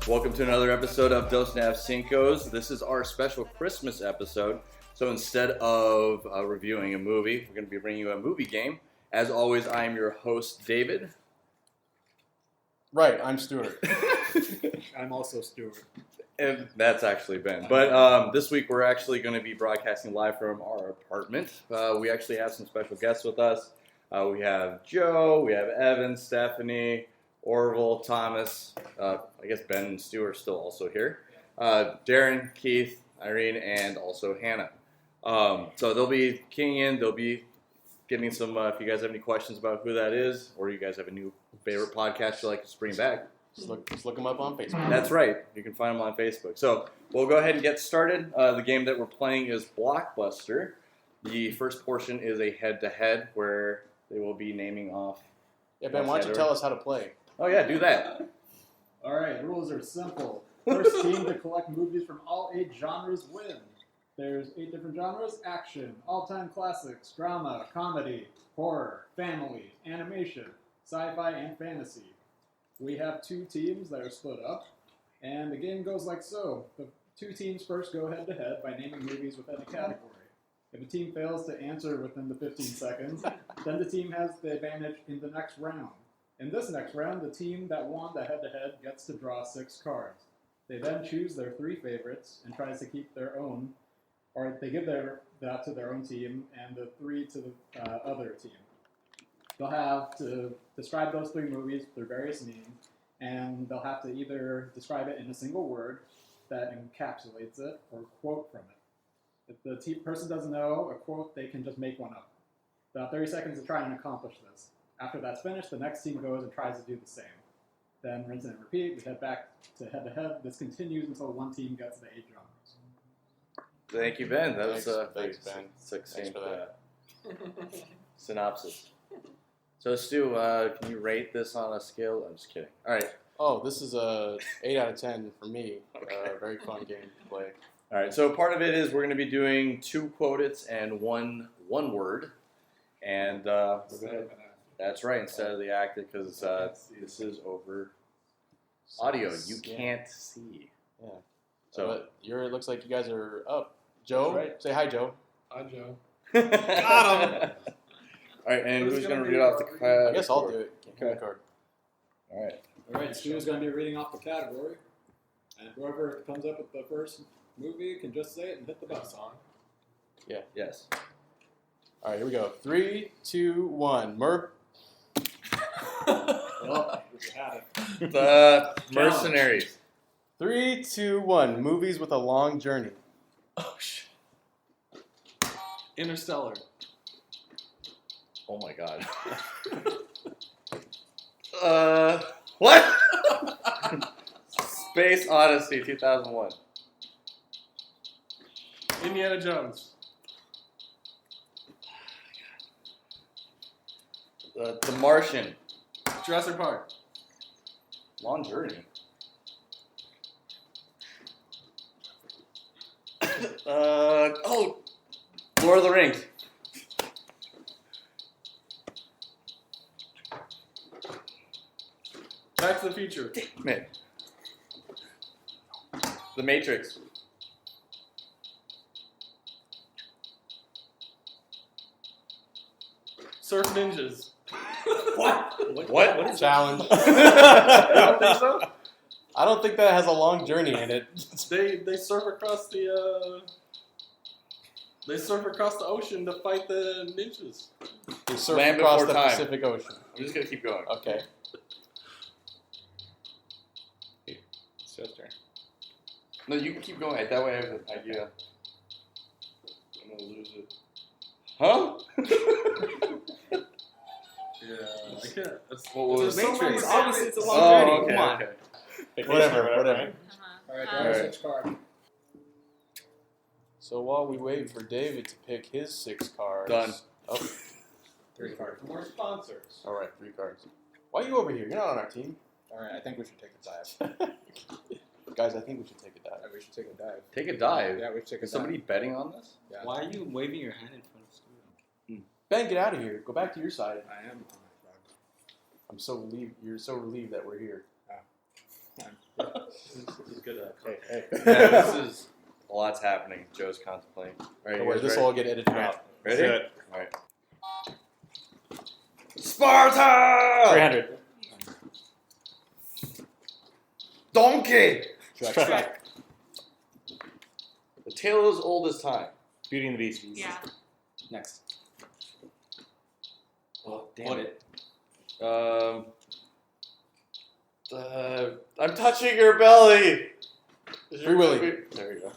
Welcome to another episode of 5incos. This is our special Christmas episode. So instead of reviewing a movie, we're going to be bringing you a movie game. As always, I am your host, David. Right, I'm Stuart. I'm also Stuart. And that's actually Ben. But this week we're actually going to be broadcasting live from our apartment. We actually have some special guests with us. We have Joe, we have Evan, Stephanie, Orville, Thomas. I guess Ben and Stuart are still also here. Darren, Keith, Irene, and also Hannah. So they'll be keying in. They'll be getting some, if you guys have any questions about who that is, or you guys have a new favorite podcast you'd like us to bring back. Just look them up on Facebook. That's right. You can find them on Facebook. So we'll go ahead and get started. The game that we're playing is Blockbuster. The first portion is a head-to-head where they will be naming off. Yeah, Ben, why don't you tell us how to play? Oh, yeah, do that. All right, rules are simple. First team to collect movies from all 8 genres win. There's 8 different genres: action, all-time classics, drama, comedy, horror, family, animation, sci-fi, and fantasy. We have 2 teams that are split up, and the game goes like so. The 2 teams first go head-to-head by naming movies within a category. If a team fails to answer within the 15 seconds, then the team has the advantage in the next round. In this next round, the team that won the head-to-head gets to draw 6 cards. They then choose their 3 favorites and tries to keep their own, or they give that to their own team and the 3 to the other team. They'll have to describe those 3 movies through various means, and they'll have to either describe it in a single word that encapsulates it or quote from it. If the person doesn't know a quote, they can just make one up. About 30 seconds to try and accomplish this. After that's finished, the next team goes and tries to do the same. Then rinse and repeat. We head back to head-to-head. This continues until one team gets the 8 genres. Thank you, Ben. That was a Thanks, Ben. succinct Thanks for that. synopsis. So, Stu, can you rate this on a scale? I'm just kidding. All right. Oh, this is a 8 out of 10 for me. Okay. Very fun game to play. All right. So part of it is we're going to be doing 2 quotes and one word. And that's right, instead of the acted, because this is over audio. You can't see. Yeah. So but it looks like you guys are up. Joe, right. Say hi, Joe. Hi, Joe. Got him. All right, and who's going to read off the card? I guess I'll do it. Okay. Card. All right. All right, Stu's going to be reading off the category. And whoever comes up with the first movie can just say it and hit the button. Yeah. Yes. All right, here we go. 3, 2, 1. Well, we had it. The Mercenaries. 3, 2, 1. Movies with a long journey. Oh, shit. Interstellar. Oh my God. What? Space Odyssey 2001. Indiana Jones. The Martian. Jurassic Park. Long journey. Lord of the Rings. Back to the Future. Damn it. The Matrix. Surf Ninjas. What? Challenge. I don't think so. I don't think that has a long journey in it. They surf across the ocean to fight the ninjas. They surf Land across Before the Time. Pacific Ocean. I'm just gonna keep going. Okay. It's your turn. No, you can keep going. That way I have an idea. I'm gonna lose it. Huh? Yeah, I can't. What was There's so Matrix? many- Obviously, it's a long Oh, journey. okay, Come on. okay. Whatever. All right, All right. switch card. So while we wait for David to pick his 6 cards. Done. Oh, 3 cards. More sponsors. all right, 3 cards. Why are you over here? You're not on our team. All right, I think we should take a dive. Guys, I think we should take a dive. We should take a dive. Take a dive. Yeah, we should take a Is somebody dive. betting on this? Yeah. Why are you waving your hand in front of Stuart? Ben, get out of here. Go back to your side. I am. I'm so relieved. You're so relieved that we're here. He's good at Hey. Yeah, this is a lot's happening. Joe's contemplating. All right, Don't you worry, guys this will all get edited out. ready? That's it. All right. Sparta! 300. Donkey! Shrek. The tale is old as time. Beauty and the Beast. Yeah. Next. Oh, damn it. I'm touching your belly. Free Willy. There you go.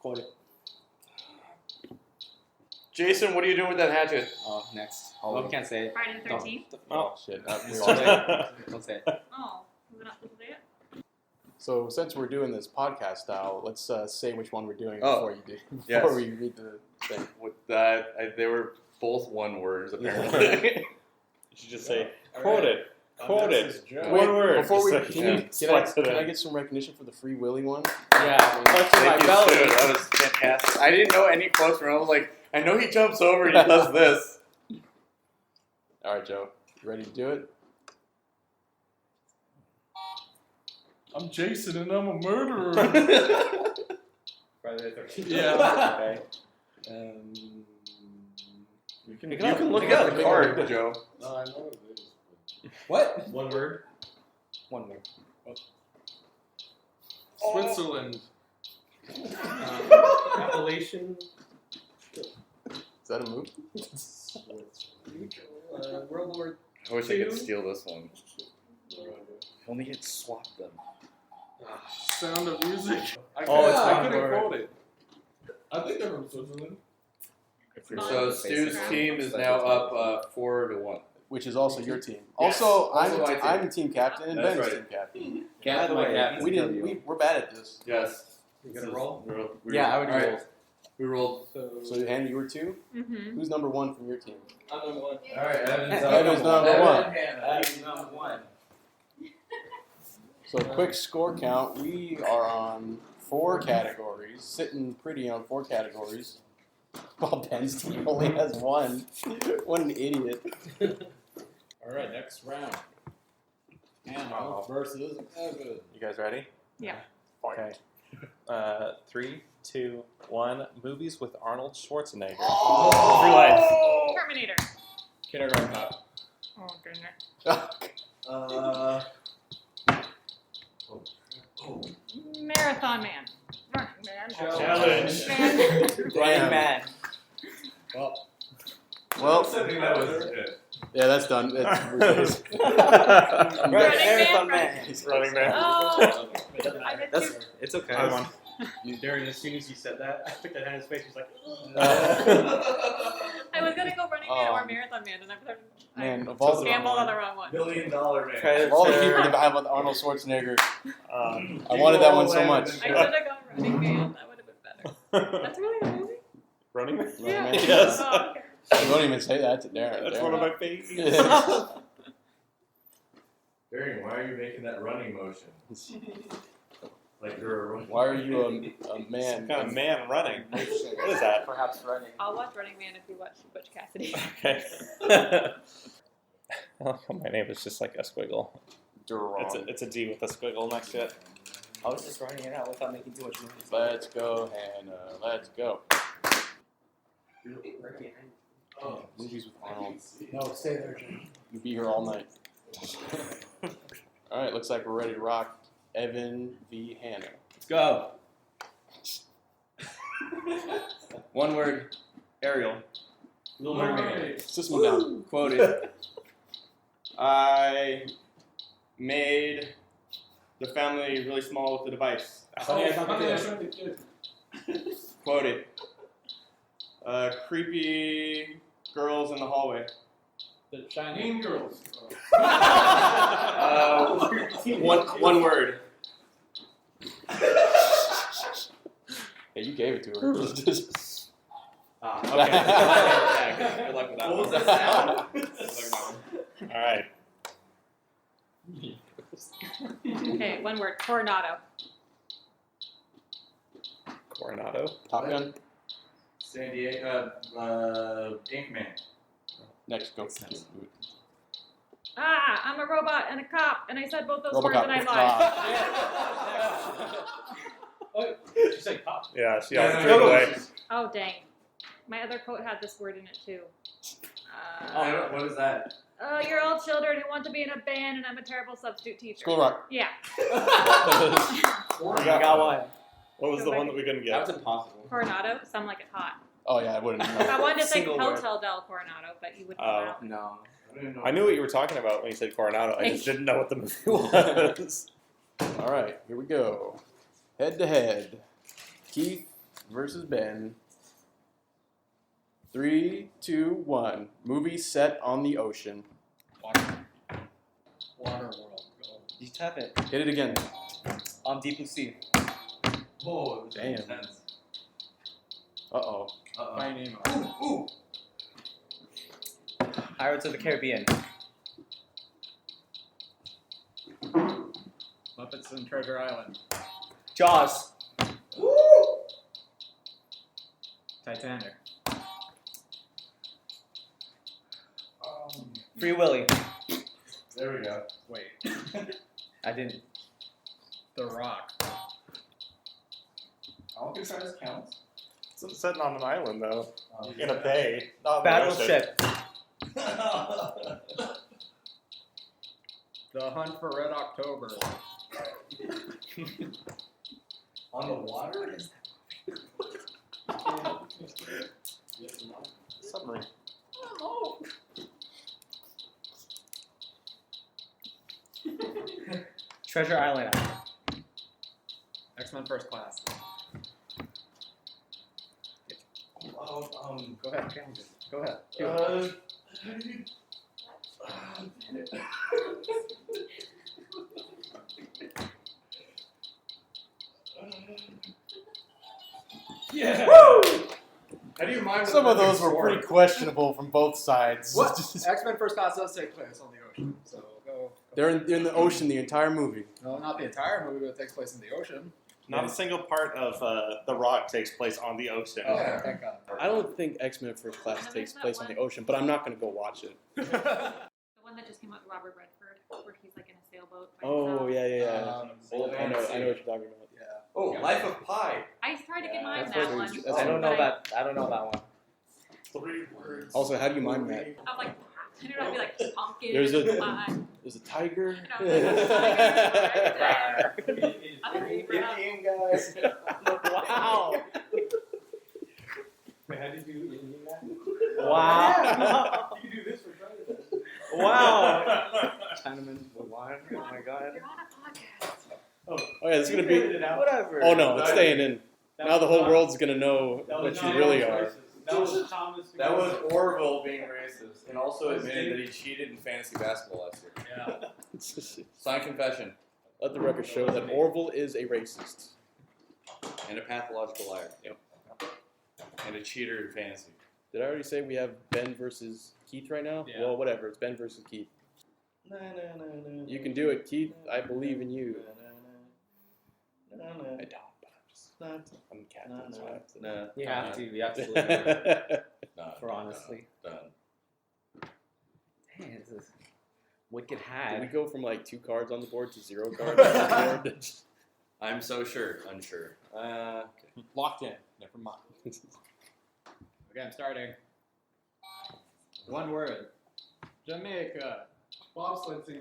Quote it. Jason, what are you doing with that hatchet? Oh, next. Oh, we can't say it. Friday the 13th. Oh, shit. Don't say it. Don't say it. Oh, was it not supposed to say it? So since we're doing this podcast style, let's say which one we're doing Oh, before you do. yes. Before we read the thing. With that, they were both one words apparently. You should just say, quote it. Quote it. Joe. One word. Before we, Just can, say- you, just can, I, flex it can I in. get some recognition for the Free Willy one? Yeah. Touching my Thank you, belly. Stuart. That was fantastic. I didn't know any quotes from him. I was like, I know he jumps over and he does this. All right, Joe. You ready to do it? I'm Jason and I'm a murderer. Friday the 13th. Yeah. Okay. You can look at the card, Joe. No, I know it is. What? One word. One word. Switzerland. Appalachian. Is that a move? World War I wish I could Two. steal this one. If only had swapped them. Sound of Music. I couldn't couldn't quote it. I think they're from Switzerland. So Stu's team is now up 4-1. Which is also your team. Yes. Also, Also my team. I'm the team captain and That's Ben's right. team captain. By the way, We're bad at this. Yes. You gonna roll? Yeah, I would roll. We rolled. So, Hannah, you were 2? Mm-hmm. Who's number 1 from your team? I'm number one. All right, Evan's number 1. Evan's number 1. So, quick score count. We are on 4 categories, sitting pretty on 4 categories. While Ben's team only has 1. What an idiot. All right, next round. Hannah versus Evan. You guys ready? Yeah. Okay. 3, 2, 1. Movies with Arnold Schwarzenegger. Oh! Free life. Terminator. Kindergarten Cop. Oh, goodness. Marathon Man. Running Man. Challenge. Man. Damn. Man. Well, that was it. yeah, that's done. That's Running Man. He's Running Man. Oh. I did That's too. it's okay. I won. During as soon as you said that, I took that hand in his face. He's like, I was gonna go Running Man or Marathon Man, and Man, I of all the, gambled on the wrong one. $1 billion man. of all the people to have with Arnold Schwarzenegger, I Um, wanted that one so much. I should have gone Running Man. That would have been better. That's really a movie? Running Man? Yeah. Man. Yes. Oh, okay. Don't even say that to Darren. That's Darren. one of my favorites. Darian, why are you making that running motion? Like you're a running. Why are you a man? Some kind of man running. What is that? perhaps running. I'll watch Running Man if you watch Butch Cassidy. Okay. I like how my name is just like a squiggle. Durant. It's a D with a squiggle next to it. I was just running it out without making too much noise. Let's go, Hannah. Let's go. Oh, Movies with Arnold. no, stay there, Jim. You'll be here all night. All right, looks like we're ready to rock. Evan v. Hannah. Let's go. One word. Ariel. Little Mermaid. System down. Quoted. I made the family really small with the device. Quoted. Creepy girls in the hallway. The Shining Girls. One word. Hey, you gave it to her. Okay. Yeah, good luck with that What was one. the sound? Good luck with that one. All right. Okay, one word. Coronado. Coronado. Top Gun. San Diego. Inkman. Next, go. Ah, I'm a robot and a cop, and I said both those words Robocop. and I lied. Oh, you said cop. Yeah, she No, all no, threw it no. away. Oh, dang. My other quote had this word in it, too. What is that? You're all children who want to be in a band, and I'm a terrible substitute teacher. School Rock. Yeah. We got one. What was Go the back. one that we couldn't get? That's impossible. Coronado. Sound like it's hot. Oh yeah, I wouldn't know. I wanted to say Single word. Hotel del Coronado, but you wouldn't Oh. know. No. I knew what you were talking about when you said Coronado. I just didn't know what the movie was. All right, here we go. Head to head. Keith versus Ben. 3, 2, 1. Movie set on the ocean. Waterworld. Go. You tap it. Hit it again. Deep Blue Sea. Oh, it Damn. makes sense. Uh-oh. Finding Nemo. Ooh. Pirates of the Caribbean. Muppets and Treasure Island. Jaws. Titanic. Free Willy. There we go. Wait. I didn't. The Rock. I don't think size counts. It's sitting on an island, though. In a bay. Not in the ocean. Battleship. The Hunt for Red October. On the water? Submarine. Treasure Island. X-Men First Class. Go ahead. Go ahead. Yeah. How do you mind? Some of those were pretty questionable from both sides. What? X-Men First Class does take place on the ocean, so go. They're in the ocean the entire movie. No, not the entire movie, but it takes place in the ocean. Not a single part of The Rock takes place on the ocean. Oh, thank God. I don't think X-Men First Class takes place on the ocean, but I'm not going to go watch it. The one that just came out with Robert Redford, where he's like in a sailboat. by Oh, himself. yeah. Old I know what you're talking about. Yeah. Oh, Life of Pi. I tried to get mine That's that what- one. that's I don't know but that. I don't know that one. 3 words. Also, how do you mime that? I'm like, I don't know, I'd be like pumpkin. There's a- pie. There's a tiger. You know, there's a tiger right there. I'm gonna eat it up. Indian guys. Wow. Wait, how did you do Indian guy? Wow. You can do this for Friday. Wow. Chinaman with wine. Oh my god. You're on a podcast. Oh yeah, it's gonna be. Whatever. Oh no, it's staying in. Now the whole world's gonna know what you really are. That was Thomas. That was Orville being racist, and also admitted that he cheated in fantasy basketball last year. Yeah. Signed confession Let the record show that Orville is a racist. and a pathological liar. Yep. And a cheater in fantasy. Did I already say we have Ben versus Keith right now? Yeah. Well, whatever. It's Ben versus Keith. You can do it, Keith. I believe in you. I don't, but I'm captain, so I have to. No. You have to. You absolutely. Done. For honestly. Done. Dang, this is wicked Did we hat. go from like 2 cards on the board to 0 cards on the board? I'm so sure. Unsure. Locked in. Never mind. Okay, I'm starting. One word. Jamaica. Bobsled team.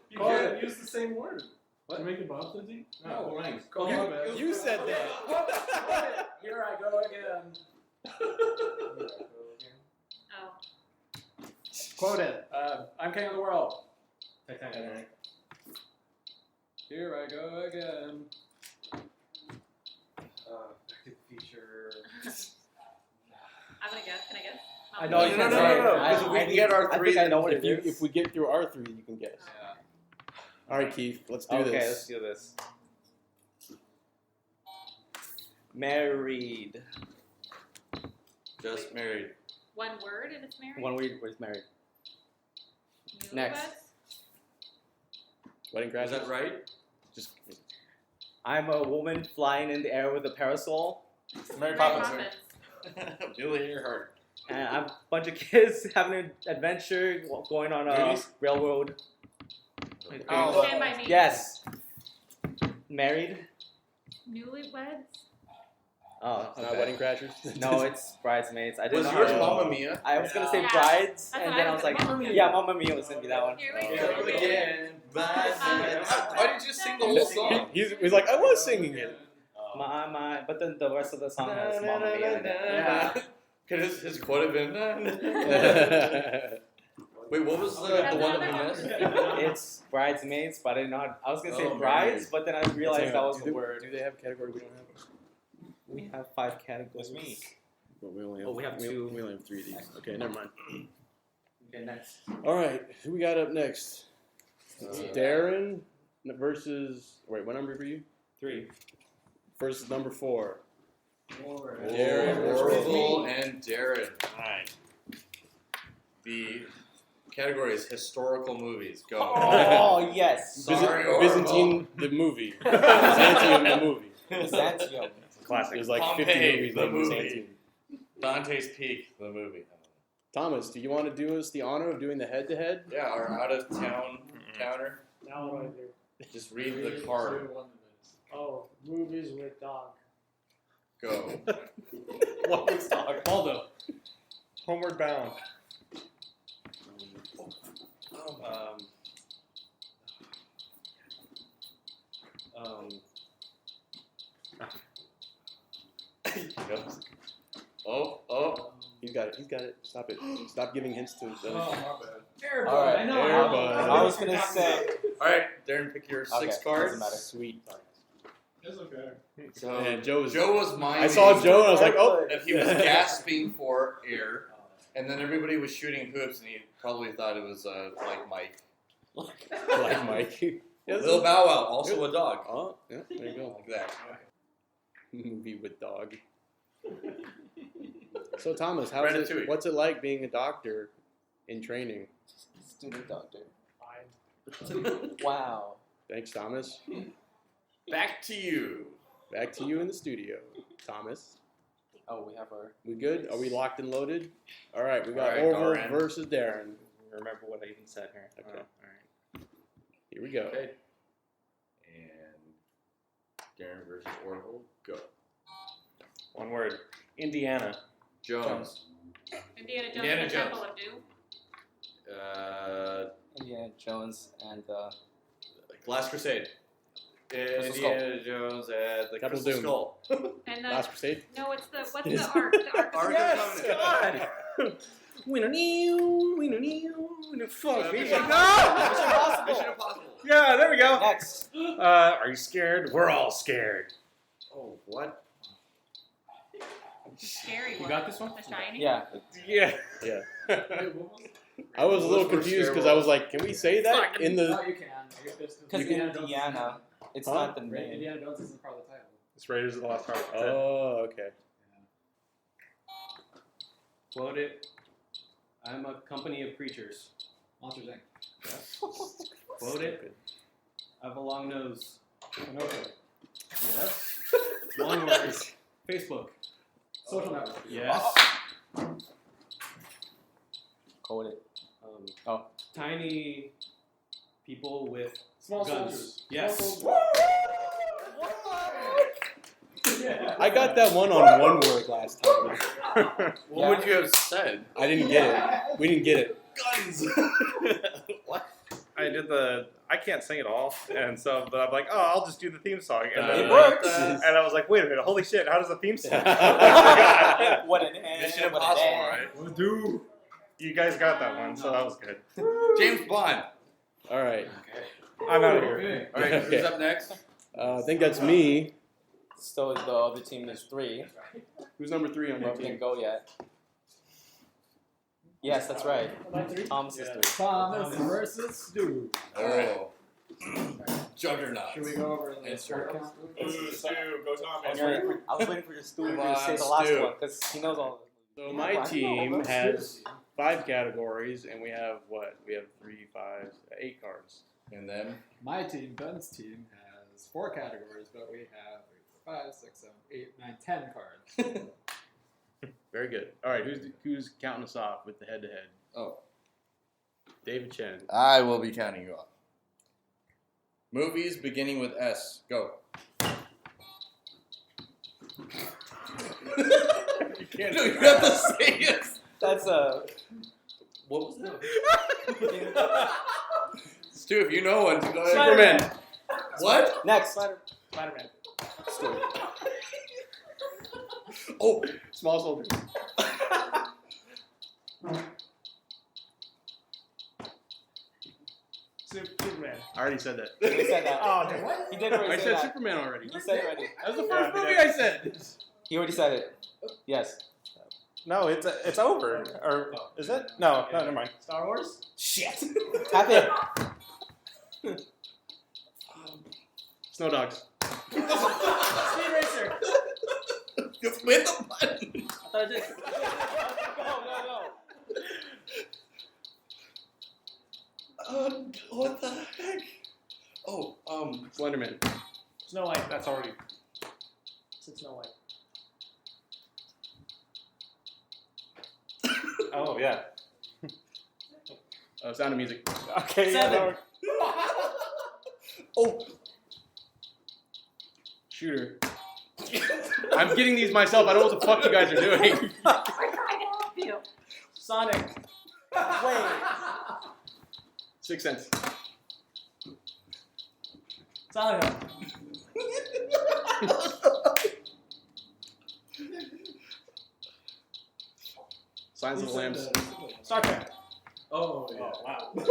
You Call can't use the same word. What? Jamaican bobsled team? No, thanks. You said that. Here I go again. Oh. Quote it. I'm king of the world. Titanic. Here I go again. Active feature. I'm gonna guess. Can I guess? I know you No, can't no, say no, it. no, because we can get our I three. think I know what If it is. we get through our 3, you can guess. Yeah. All right, Keith. Let's do Okay, this. let's do this. Married. Just married. One word and it's married? One word was married. Next. Wedding Is Crashers. that right? Just I'm a woman flying in the air with a parasol, Mary Mary Poppins. Poppins. Julie Earhart. and I'm a bunch of kids having an adventure going on a Goonies? railroad. Oh, Stand by Me. Yes. Married? Newlyweds. Oh, not Wedding Crashers. no, it's Bridesmaids. I didn't Was know yours how to- Mamma Mia? I was gonna say Yeah. Brides, That's and what then I I was was like, Mamma Mia. yeah, Mamma Mia was gonna be that one. Here we Oh. go. Why did you sing the whole song? He's like, I was singing it. My, but then the rest of the song has Mamma Mia in it. Yeah. Could his quote have been? Wait, what was the one that we missed? It's Bridesmaids, but I didn't know. I was gonna say Oh, Brides, but then I realized that was do the they, word. Do they have a category we don't have? We have 5 categories. That's me. Well, we only Oh, we have two. We only have 3 of these. Okay, never mind. Okay, next. All right, who we got up next? Darren versus. Wait, what number for you? 3. Versus number 4. Forward. Darren versus Orville me. and Darren. Alright. The category is historical movies. Go. Oh yes. Sorry, Orville. Byzantine the movie. Byzantium the movie. Byzantium. Classic. There's like 50 Pompeii, movies the named movie. Byzantium. Dante's Peak, the movie. Thomas, do you want to do us the honor of doing the head-to-head? Yeah, our out of town counter. Now what do I do? Just read the card. Oh, movies with dog. Go. What was dog? Baldo. Homeward Bound. Oh. He's got it. He's got it. Stop it. Stop giving hints to Oh, him. my bad. All right. I know. Airbud. I was gonna say. All right, Darren, pick your Okay, 6 doesn't cards. matter. Sweet. It's okay. So And Joe was. Joe was mine. I saw Joe and I was like, oh. And he was gasping for air, and then everybody was shooting hoops, and he probably thought it was like Mike. Like Mike. Little Bow Wow, also a dog. Oh, yeah, there you go. Like that. Movie with dog. So Thomas, Ratatouille. what's it like being a doctor in training? Student doctor. Fine. Wow. Thanks, Thomas. Back to you. Back to you in the studio, Thomas. Oh, we have our. We good? Are we locked and loaded? All right, we got All right, Orville Darren. versus Darren. Remember what I even said here. Okay. All right. Here we go. Okay. And Darren versus Orville. Go. One word. Indiana. Jones. Indiana Jones Indiana and the Jones. Temple of Doom. Indiana Jones and Last Crusade. Crystal Indiana Jones at the Temple Crystal Doom. Skull. And Last Crusade. no, it's the what's Yes. the ark? The ark. Ark of the Covenant. Fuck. Mission Mission Impossible. Mission Impossible. Yeah, there we go. Next. Are you scared? We're all scared. Oh, what? Scary one. You got this one? The Shining. Yeah. Yeah. Yeah. Wait, what was I was a little Those were confused because I was like, can we say that in the? No, you can. I guess it's Because Indiana, it's Huh? not the name. Indiana Jones isn't part of the title. It's Raiders of the Lost Ark. Oh, okay. Quote it. I'm a company of creatures. Monsters Inc. Quote it. I have a long nose. Pinocchio. Yes. One word. Facebook. Social Network. Yes. Code it. Oh. Tiny people with Small guns. soldiers. Yes. Small soldiers. I got that one on one word last time. What would you have said? I didn't get it. We didn't get it. Guns. What? I did the. I can't sing it all, and so but I'm like, oh, I'll just do the theme song, and It then, works. And I was like, wait a minute, holy shit, how does the theme song? What an end. Mission what an Impossible, end. right? Do you guys got that one? So that was good. James Bond. All right. I'm out of here. Okay. All right, who's Okay. up next? I think that's me. So the other team is 3. Who's number 3 on your But we team? didn't go yet. Yes, that's right. Am I three? Thomas is 3. Thomas versus Stu. Oh. Juggernaut. Should we go over the Yes, score sir. count? Go I was waiting for the student Come to say on, the last Stu. one because he knows all of them. So my team has 5 categories, and we have what? We have 3, 5, 8 cards. And then My team, Ben's team, has 4 categories, but we have 5, 6, 7, 8, 9, 10 cards. Very good. All right, who's counting us off with the head-to-head? oh, David Chen. I will be counting you off. Movies beginning with S. Go. You can't. No, you have to say it. That's What was that? Stu, if you know one, go ahead. Superman. What? next. Spider-Man. Oh, Small soldiers. Superman. I already said that. He said that. Oh, no, what? He did already I say said that. Superman already. He said it already. That was the first movie I said. He already said it. Yes. No, it's over. Or is it? No, never mind. Star Wars? Shit. Tap it. Snow Dogs. Speed Racer. you hit the button. I thought I did. What the heck? Oh, Slenderman. Snow White. That's already. Said Snow White. Oh yeah. Sound of Music. Okay. Yeah, Seven. that worked. oh. Shooter. I'm getting these myself. I don't know what the fuck you guys are doing. We're trying to help you. Sonic. Wait. Sixth Sense. Silent Hill. Silence of the Lambs. Star Trek. Oh, yeah. Oh, wow.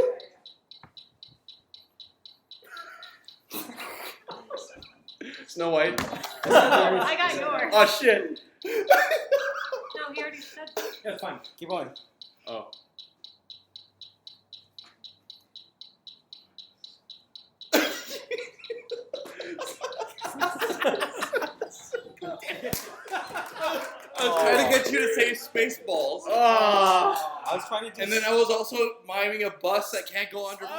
Snow White. I got yours. Oh shit. No, he already said that. Yeah, it's fine. Keep going. Oh. I was trying to get you to say Spaceballs. Oh. I was trying to do. And then I was also miming a bus that can't go under. Come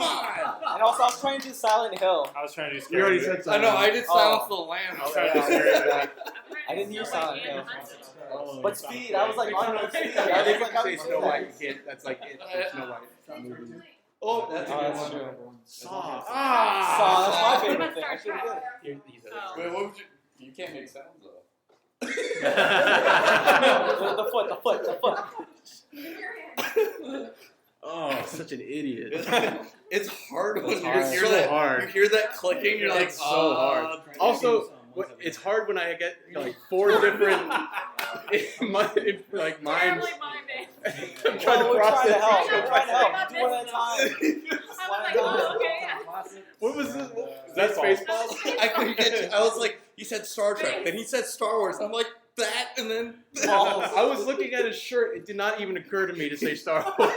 on. And also, I was trying to do Silent Hill. I was trying to do We scary. already Movie. said I something. know, I did Silence of the Lambs. I was trying to do scary. Movie. I didn't hear Silent Hill. Oh, But Speed, I was like, on the Speed. I was like, say Snow White. You can't. That's like it. It's Snow White. It's not movie. Oh, that's a Oh, good that's one. true. Saw. Saw, that's my What favorite about thing. I Star should have Trek? did. Oh. Wait, what would you? You can't make sounds though. The foot. Oh, such an idiot. It's hard when It's you hard. hear So that. hard. You hear that clicking. You're like, It's so hard. Also, it's hard when I get like 4 different like minds. Terribly minded. I'm trying to We're trying to process. help. it. We're trying to help. I Do one at a time. I was like, oh, okay. What was this? Is that Spaceballs? I couldn't get you. I was like, he said Star Trek, then he said Star Wars. I'm like, that, and then. I was looking at his shirt. It did not even occur to me to say Star Wars.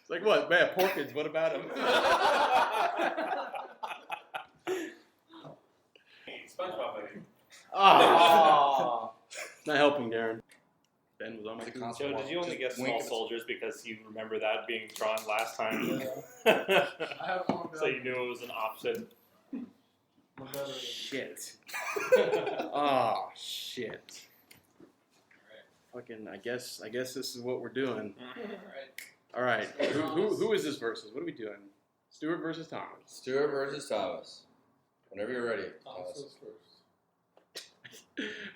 It's like, what? Man, Porkins, what about him? SpongeBob. Ah, not helping, Darren. Ben was on my team. Joe, did you only get Wink small at the- soldiers because you remember that being drawn last time? So you knew it was an option. Shit. Oh, shit. Fucking, I guess this is what we're doing. All right. Who is this versus? What are we doing? Stuart versus Thomas. Stuart versus Thomas. Whenever you're ready, Thomas.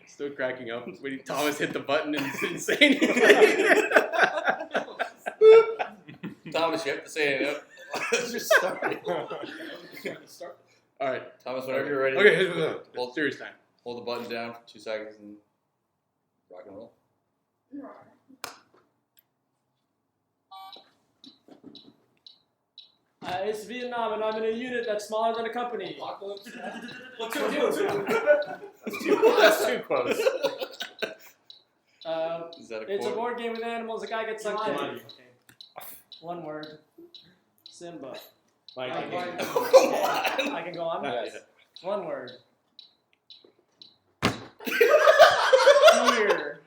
Still cracking up. Waiting. Thomas hit the button and didn't say anything. Thomas, you have to say it. Let's just start. All right. Thomas, whenever you're ready. Okay. Hold, Serious time. hold the button down for 2 seconds and rock and roll. It's Vietnam, and I'm in a unit that's smaller than a company. That's too close. Is that a It's a quote? board game with animals. A guy gets sucked in. One word. Simba. Mikey. Come on. I can go on. Yes. One word. Deer.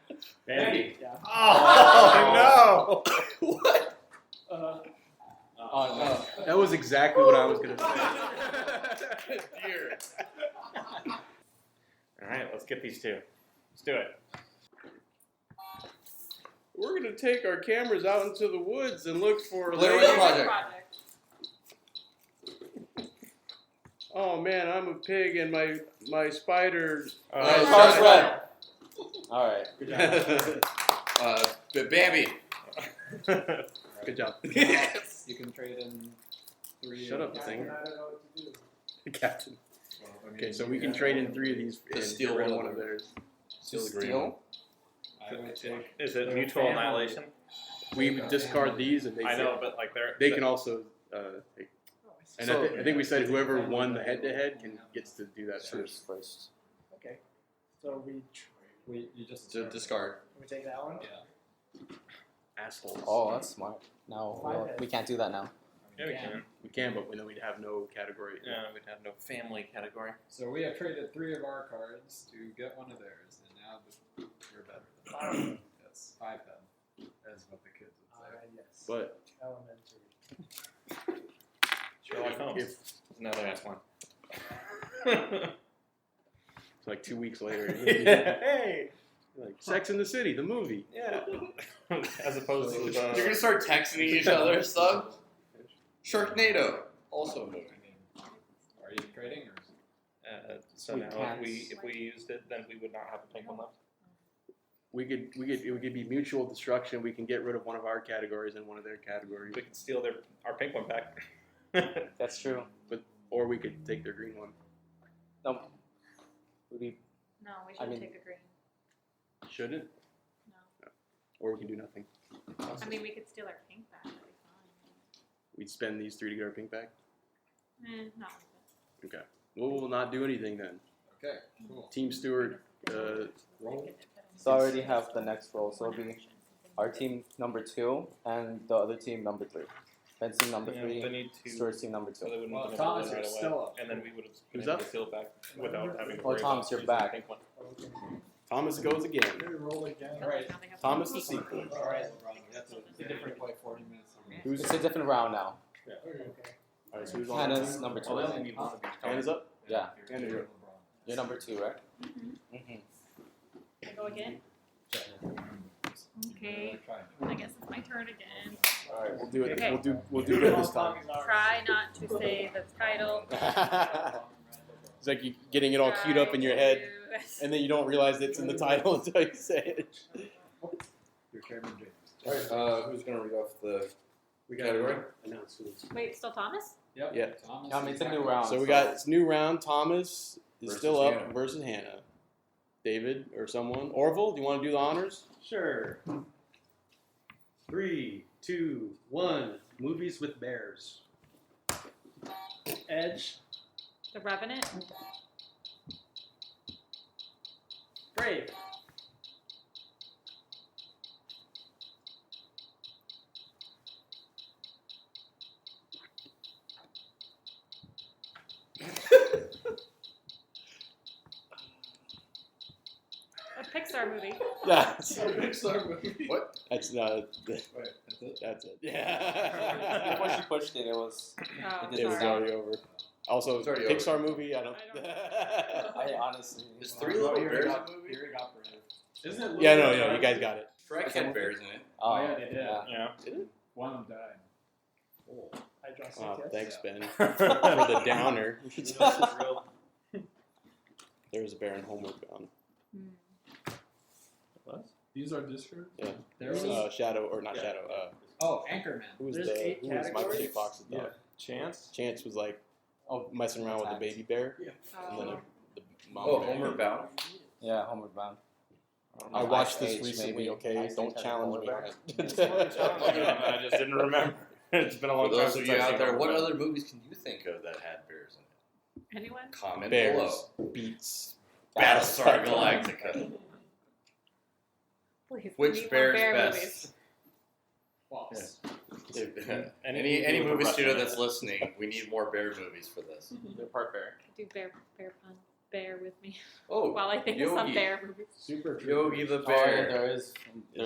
Bambi. Yeah. Oh, What? Oh, no. That was exactly what I was going to say. Deer. All right, let's get these two. Let's do it. We're going to take our cameras out into the woods and look for... Blair Witch Project. Oh, man, I'm a pig and my spider... Car's red. All right. Good job. Bambi. Good job. Yes. You can trade in 3. Shut up, I thing. don't know what to do. Captain. Well, I mean, Okay, so we can trade in 3 of these and steal steal one one of of them. theirs. Steal the green Steal? one. I would take. Is it their mutual family. annihilation? We would discard these and I know, but like they can also take. And So- I think we said whoever won the head-to-head gets to do that Choose first. first. Okay. So You just So discard. we take that one. Yeah. Assholes. Oh, that's smart. No, we can't do that now. Yeah, we can. We can, but then we'd have no category. Yeah, we'd have no family category. So we have traded 3 of our cards to get one of theirs, and now we're better than them. That's 5 then, as what the kids would say. Yes. But Elementary. Sherlock Holmes. if Another nice one. it's like 2 weeks later, Hey. like Sex in the City, the movie. Yeah. As opposed to You're the. gonna start texting each other stuff. Sharknado. Also a movie. Are you trading or? So We now can't. if we used it, then we would not have a pink one left. It would be mutual destruction. We can get rid of one of our categories and one of their categories, We could steal our pink one back. That's true. or we could take their green one. No. Would be No, we I shouldn't mean- take a green. Shouldn't? No. Or we can do nothing. I mean, we could steal our pink back. That'd be fine. We'd spend these 3 to get our pink back. Not with Okay. Well, we'll not do anything then. Okay, cool. Team Stuart. Roll. So I already have the next roll. So it'll be our team number 2 and the other team number 3. Ben's team number Yeah, 3. they need to. Stuart's team number 2. So they wouldn't Well, have Thomas, right you're away, still up. and then we would have Who's been able up? to steal it back without having to Oh, worry Thomas, about you're using the back. pink one. Thomas goes again. Roll again. All right. Now they have Thomas to the take sequel. one. All right, that's a different play 40 minutes. Who's It's a different round now. Yeah. Alright, so who's on? Hannah's number 2. Hannah's up? Yeah. Hannah, you're up. You're number 2, right? Mhm. Mm-hmm. I go again. Okay. I guess it's my turn again. Alright, we'll do it. Okay. We'll do good this time. Try not to say the title. It's like you getting it all queued up in your head, and then you don't realize it's in the title until you say it. Your chairman, James. Alright, who's gonna read off the category? Wait, still Thomas? Yep. Yeah. Thomas I mean, it's is a new back. round. So we got this new round. Thomas is Versus still up Hannah. versus Hannah. David or someone. Orville, do you want to do the honors? Sure. 3, 2, 1. Movies with bears. Edge. The Revenant? Brave. A Pixar movie. That's What? that's Wait, that's it? that's it. Yeah. Before she pushed it, it was. Oh, It It was sorry. already over. Also, It's already Pixar over. movie. I don't. I honestly. Is Three Little Bears a movie? Here we got Brave. Isn't it? Yeah, no, you guys got it. Shrek had bears in it. Oh, yeah, they did. Yeah. One of them died. I draw Oh, some thanks, Ben, For for the downer. real. There's a bear in Homeward Bound. These are discards? Yeah. There's Shadow or not Yeah. Shadow. oh, Anchorman. Who was There's the 8 who was Michael J. categories? Fox's dog? Yeah. Chance? Chance was like messing around with the baby bear, and then Oh. the mom Oh, bear. Homeward Bound. Yeah, Homeward Bound. I watched Ice this Age, recently. maybe. Okay, Ice don't Age had challenge me Homeward on I it. just didn't remember. It's been a long For time those since of you I've out seen there, what Homeward other movies can you think of that had bears in it? Anyone? Comment Bears below. beats. Battlestar Galactica. Please, Which we need bear more is bear best? movies. False. Any movie studio that's listening, we need more bear movies for this. They're part bear. Do bear pun. bear with me Oh, while I think of some Yogi. bear movies. Super Yogi the Oh, yeah, bear. there's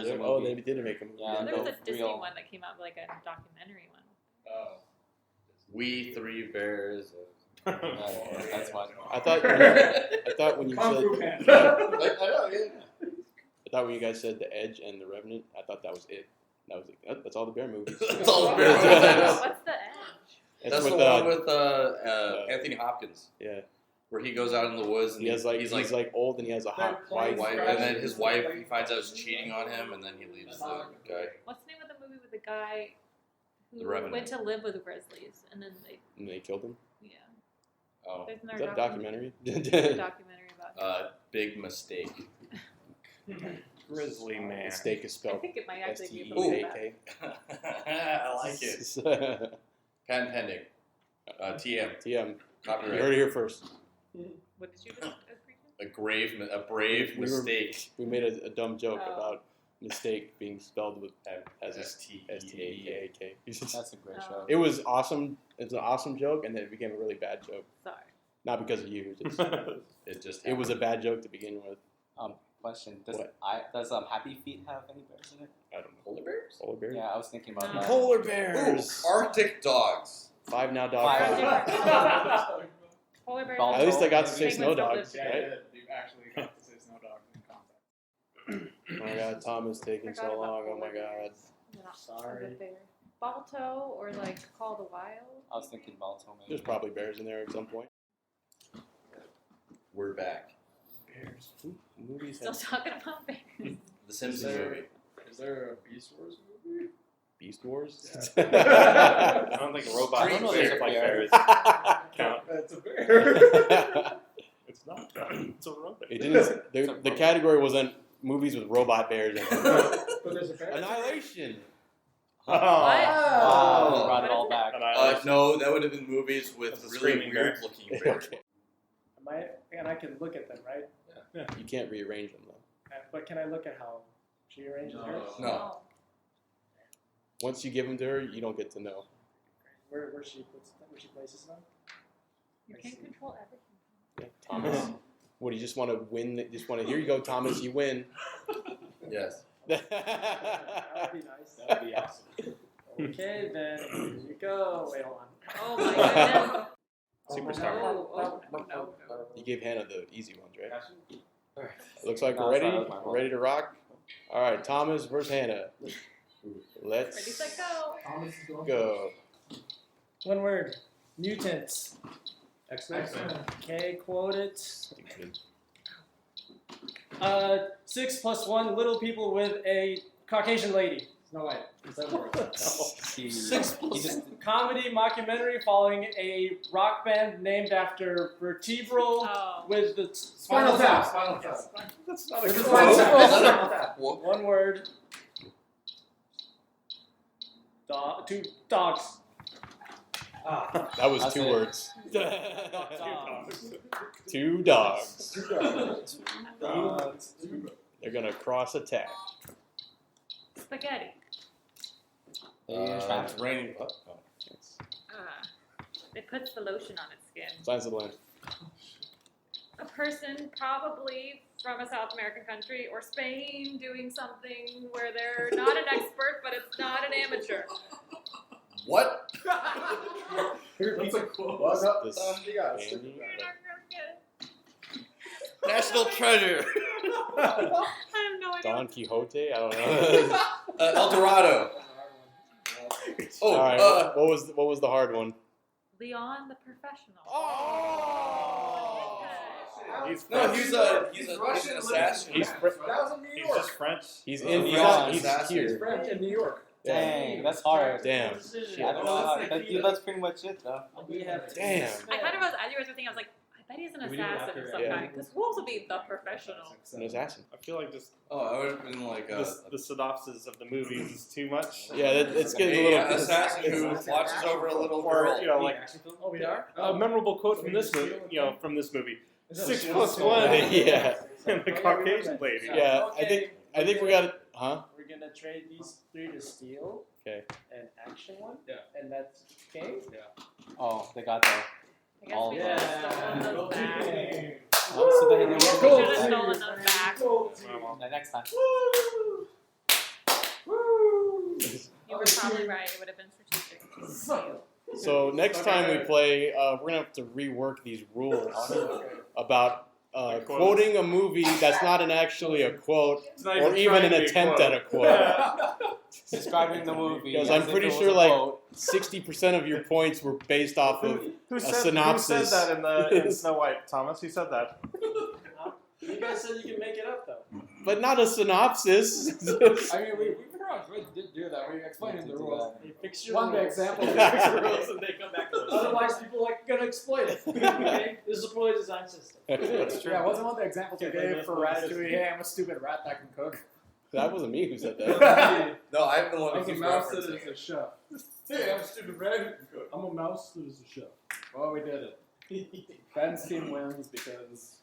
a movie. Oh, they did make a movie. Yeah, So there was a no, Disney real. one that came out, like a documentary one. Oh. We three bears. That's what. I thought when you Kung Fu said Panda. I thought when you guys said The Edge and The Revenant, I thought that was it. That was that's all the bear movies. That's all the bear movies. What's the edge? That's with, the one with Anthony Hopkins, yeah. where he goes out in the woods and He's like old and he has a hot wife. and then his wife, he finds out is cheating on him, and then he leaves the guy. What's the name of the movie with the guy The who Revenant. went to live with the Grizzlies and then And they killed him. yeah. Oh, There's Is that a documentary? a documentary about big mistake. Grizzly man. Mistake is I spelled think it might actually be STEAK. I like it. Patent pending. TM. TM. You Copyright. heard it here first. What did you just agree to? A brave We were- mistake. We made a dumb joke Oh. about mistake being spelled with as a S-T-E-A-K. STEAK. That's a great Oh. show. It was awesome. It's an awesome joke, and then it became a really bad joke. Sorry. Not because of you. Just, It just. it was a bad joke to begin with. Question: What? Does Happy Feet have any bears in it? I don't know. Polar bears? Polar bears. Yeah, I was thinking about that. Polar Ooh, bears. Arctic dogs. 5 now Five. dog. Polar bears. Balto. At least I got to say Penguins snow don't dogs, live right? You actually got to say Snow Dog in context. Oh my god, Tom is taking Forgot so about long. Oh polar my god. bears. Not Sorry. a good bear. Balto or like Call the Wild. I was thinking Balto. Maybe. There's probably bears in there at some point. We're back. Bears. Movies. Still talking about bears. The Simpsons There- movie. Is there a Beast Wars movie? Beast Wars. I don't think robots I don't know shaped there's a like bear. bears count. That's a bear. It's not. It's a robot. It didn't. The category wasn't movies with robot bears in it. But there's a bear. Annihilation. Oh. Wow, Oh. brought it all back. No, that would have been movies with That's a really screaming weird bear. looking bears. Okay. And I can look at them, right? You can't rearrange them though. But can I look at how she arranges hers? No. Once you give them to her, you don't get to know. Where she places them? You can't control everything. Yeah, Thomas. What do you just want to win? Just want to? Here you go, Thomas. You win. Yes. That would be nice. That would be awesome. Okay, then here you go. Wait, hold on. Oh my goodness. Superstar. No. You gave Hannah the easy ones, right? Alright. Looks like No, we're ready. sorry, that was my fault. We're ready to rock. All right, Thomas versus Hannah. Ready, set, Let's go. go. One word. Mutants. X-Men. Okay, quote it. 6 + 1 little people with a Caucasian lady. Snow White. Is that word? 6 + Comedy mockumentary following a rock band named after vertebral Oh. with the Spinal Tap. Spinal Tap. That's not With a the good Spinal Tap. word. Spinal Tap. One word. Two dogs. That was That's 2 it. words. Dogs. 2 dogs. Dogs. They're gonna cross attack. Spaghetti. It's raining. Oh. It puts the lotion on its skin. Signs of the land. A person probably from a South American country or Spain doing something where they're not an expert, but it's not an amateur. What? That's a quote. This You got it. Andy, You're not really good. National treasure. I have no idea. Don Quixote. I don't know. El Dorado. Oh, All right. What was the hard one? Leon the Professional. Oh! He's no, French. he's an Russian. assassin. He's That was in New He's York. just French. He's Oh, in. He's, French on, he's assassin. here. French in New York. Dang, that's hard. Damn. I don't know how. That's pretty much it, though. We have Damn. I kind of was, as you were thinking, I was like, I bet he's an We do it assassin after, of some yeah. kind. Because Wolves would be the professional. An assassin. I feel like just Oh, I would have been like the synopsis of the movies is too much. Yeah, it's getting a little. assassin who watches over a little Or girl. you know, like Oh, we are? a memorable quote from this movie. You know, from this movie. Is that 6 a + show? 1. Yeah. And the Caucasian lady. Yeah, I think we got it. Huh? We're gonna trade these 3 to steal. Okay. An action one. Yeah. And that's game. Oh, they got that. I guess All we of should Yeah. have stolen those back. So then You should have stolen those back. next time. You were probably right. It would have been strategic. So next time we play, we're gonna have to rework these rules about quoting a movie that's not actually a quote, or even an attempt at a quote. Describing the movie. Because as I'm if pretty it was sure a like quote. 60% of your points were based off of Who a said synopsis. that in the in Snow White? Thomas, who said that? You guys said you can make it up, though. But not a synopsis. I mean, we pretty much did do that. We explained the rules. You fix your One rules. example. You fix your rules and they come back to us. Otherwise, people are gonna exploit it. Okay? This is a poorly designed system. That's true. Yeah, wasn't one of the examples we Okay, gave but for that's- Ratatouille? Hey, I'm a stupid rat that can cook. That wasn't me who said that. No, I'm the one I who was a keeps mouse that referencing is a chef. Hey, I'm a stupid rat who can cook. I'm a mouse that is a chef. Well, we did it. Ben's team wins because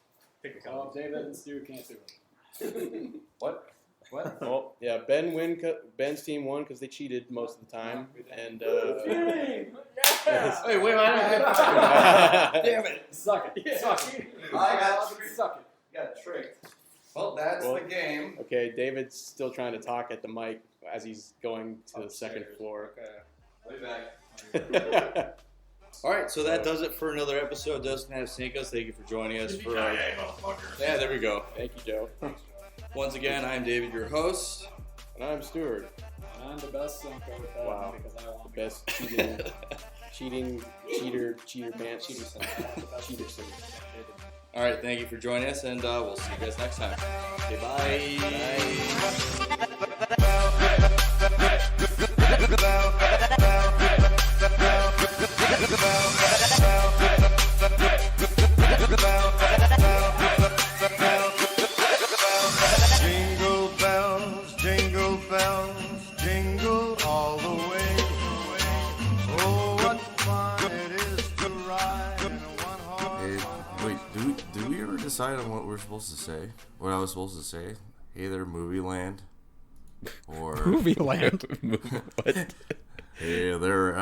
David and Stu can't do it. What? What? Well, yeah, Ben's team won because they cheated most of the time, and Wait, Damn it! Suck it. Suck it. I got tricked. Suck it. Got tricked. Well, that's Well, the game. okay, David's still trying to talk at the mic as he's going to the second floor. Okay. Way back. All right, so that does it for another episode of Doesn't Have Cinco's. Thank you for joining us. Yeah, there we go. Thank you, Joe. Once again, I'm David, your host. And I'm Stuart, And I'm the best Cinco with that Wow. because I want best cheater pants, cheater sim. All right, thank you for joining us, and we'll see you guys next time. Okay, Jingle bells, jingle all the way. Oh, what fun it is to ride in a one-horse. Wait, did we ever decide on what we're supposed to say? What I was supposed to say? Hey there, movie land. Or Movie land. What? Hey there,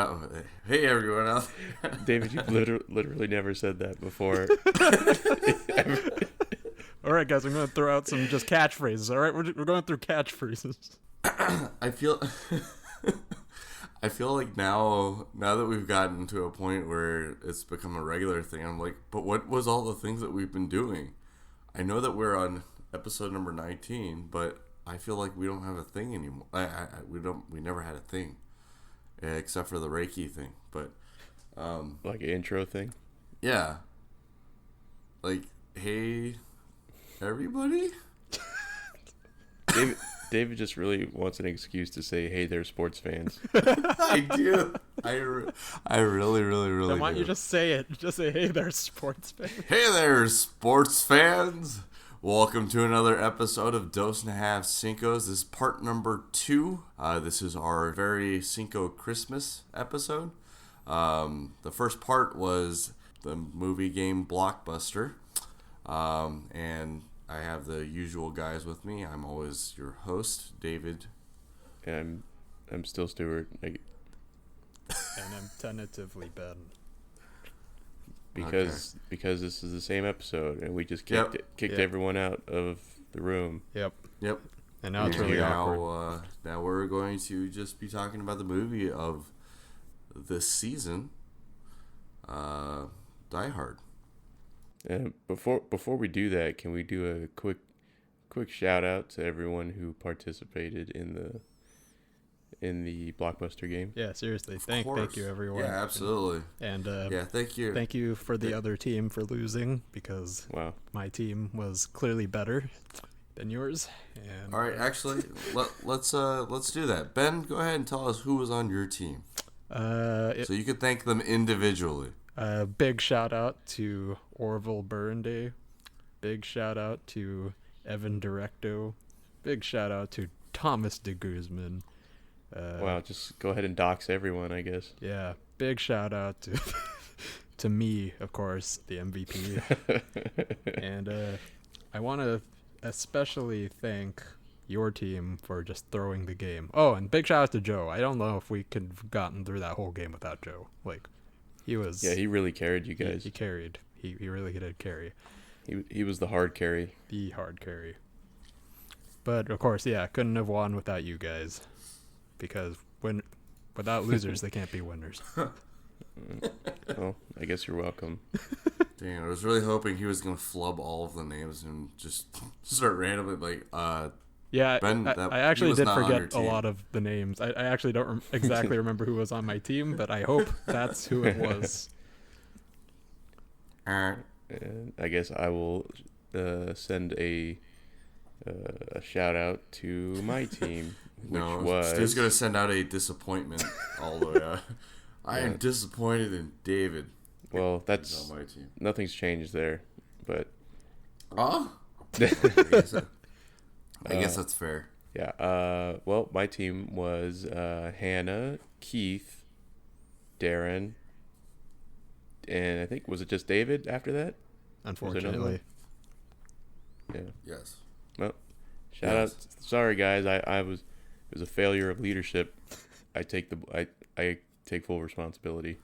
hey everyone out there. David, you've literally never said that before. All right, guys, I'm going to throw out some just catchphrases. All right, we're going through catchphrases. I feel like now that we've gotten to a point where it's become a regular thing, I'm like, but what was all the things that we've been doing? I know that we're on episode number 19, but I feel like we don't have a thing anymore. We never had a thing, except for the Reiki thing. But like an intro thing. Yeah. Like, hey, everybody. David just really wants an excuse to say, "Hey there, sports fans." I do. I really Then why don't do. you just say it? Just say, hey there, sports fans. Hey there, sports fans. Welcome to another episode of Dos and a Half Cincos. This is part number 2. This is our very Cinco Christmas episode. The first part was the movie game Blockbuster. And I have the usual guys with me. I'm always your host, David. And I'm still Stuart. And I'm tentatively Ben. Because this is the same episode, and we just kicked Yep. everyone out of the room. Yep. And now it's really awkward. Now we're going to just be talking about the movie of this season, Die Hard. And before we do that, can we do a quick shout out to everyone who participated in the Blockbuster game? Yeah, seriously. Thank you, everyone. Yeah, absolutely. And yeah, thank you. Thank you for the other team for losing, because my team was clearly better than yours. And all right, actually, let's do that. Ben, go ahead and tell us who was on your team. So you could thank them individually. Big shout out to Orville Burnday. Big shout out to Evan Directo. Big shout out to Thomas de Guzman. Wow, just go ahead and dox everyone, I guess. Yeah, big shout out to to me, of course, the MVP. And I want to especially thank your team for just throwing the game. Oh, and big shout out to Joe. I don't know if we could have gotten through that whole game without Joe. Like, he was... Yeah, he really carried you guys. He carried. He really did carry. He was the hard carry. The hard carry. But of course, yeah, couldn't have won without you guys, because without losers, they can't be winners. Well, I guess you're welcome. Dang, I was really hoping he was gonna flub all of the names and just start randomly like. Yeah, Ben, I actually did forget a team. lot of the names. I actually don't exactly remember who was on my team, but I hope that's who it was. And I guess I will send a shout out to my team, which was... Steve's going to send out a disappointment all the way out. I am disappointed in David. Well, that's... He's on my team. Nothing's changed there, but... I guess that's fair. Yeah. Well, my team was Hannah, Keith, Darren, and I think, was it just David after that? Unfortunately. Yeah. Yes. Well, shout out. Sorry, guys. It was a failure of leadership. I take full responsibility.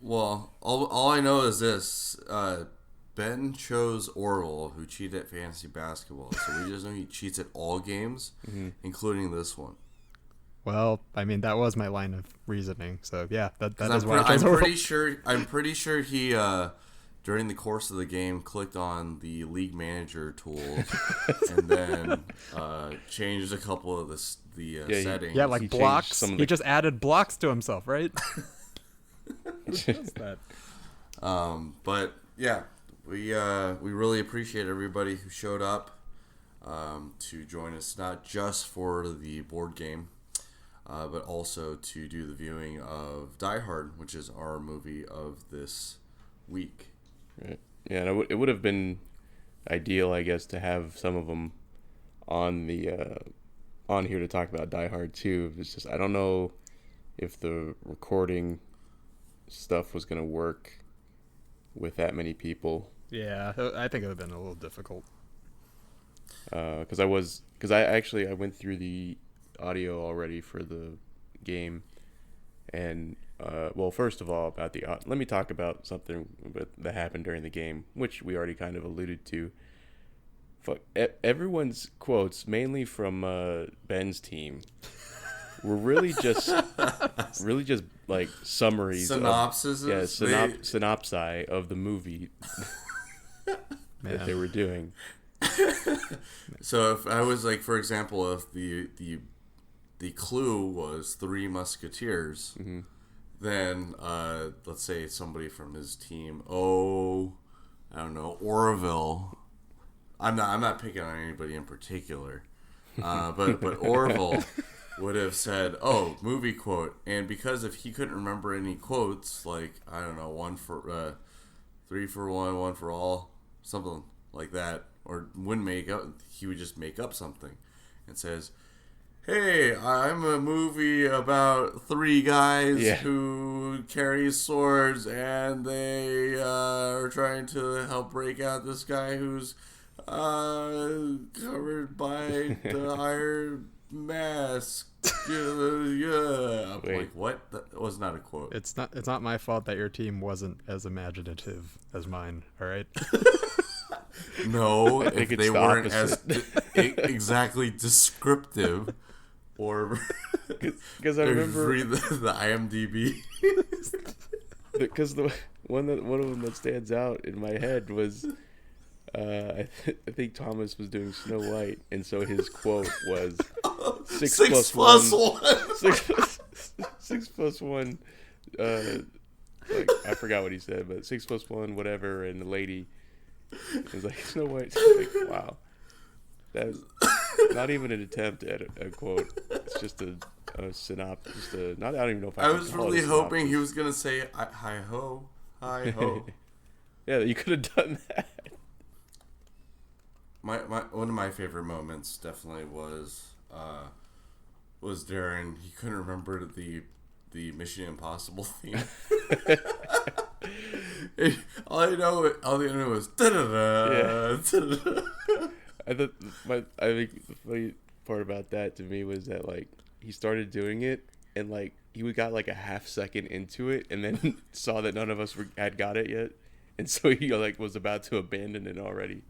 Well, all I know is this. Ben chose Orville, who cheated at fantasy basketball. So we just know he cheats at all games, including this one. Well, I mean, that was my line of reasoning. So yeah, that is why I'm pretty sure he during the course of the game clicked on the league manager tools and then changed a couple of the settings. Yeah, like blocks. He just added blocks to himself, right? Who does that? But yeah, we really appreciate everybody who showed up to join us, not just for the board game, but also to do the viewing of Die Hard, which is our movie of this week. Right. Yeah, and it would have been ideal, I guess, to have some of them on here to talk about Die Hard too. It's just I don't know if the recording stuff was going to work with that many people. Yeah, I think it would have been a little difficult. Because I went through the audio already for the game, and well, first of all, about let me talk about something that happened during the game, which we already kind of alluded to. Everyone's quotes, mainly from Ben's team, were really just like summaries, synopsi of the movie that they were doing. So if I was like, for example, if the clue was Three Musketeers, then let's say somebody from his team, I don't know, Orville. I'm not picking on anybody in particular, but Orville would have said, movie quote, and because if he couldn't remember any quotes, like I don't know, one for 3 for 1, 1 for all, something like that, or he would just make up something and says, hey, I'm a movie about 3 guys who carry swords and they are trying to help break out this guy who's covered by the iron mask. I'm like, what? That was not a quote. It's not my fault that your team wasn't as imaginative as mine, all right? No, if they weren't as exactly descriptive, or because I remember read the IMDb. Because one of them that stands out in my head was, I think Thomas was doing Snow White, and so his quote was 6 plus 1. 6 plus 1. Like I forgot what he said, but 6 plus 1, whatever, and the lady. It was like Snow White. Like, wow, that's not even an attempt at a quote. It's just a synopsis. I don't even know if I was really hoping he was gonna say "hi ho, hi ho." Yeah, you could have done that. My one of my favorite moments definitely was Darren. He couldn't remember the Mission Impossible theme. All I know was da-da-da, da-da-da. I think the funny part about that to me was that like he started doing it and like he got like a half second into it and then saw that none of us had got it yet, and so he like was about to abandon it already.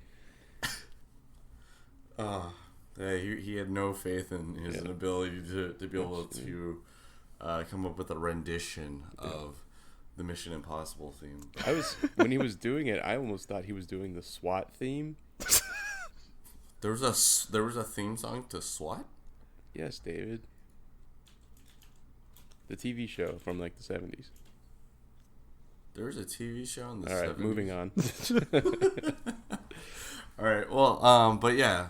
Yeah, he had no faith in his ability to be able to come up with a rendition of the Mission Impossible theme. When he was doing it, I almost thought he was doing the SWAT theme. There was a theme song to SWAT? Yes, David. The TV show from like the 70s. There was a TV show in the 70s? All right, moving on. All right, well, but yeah,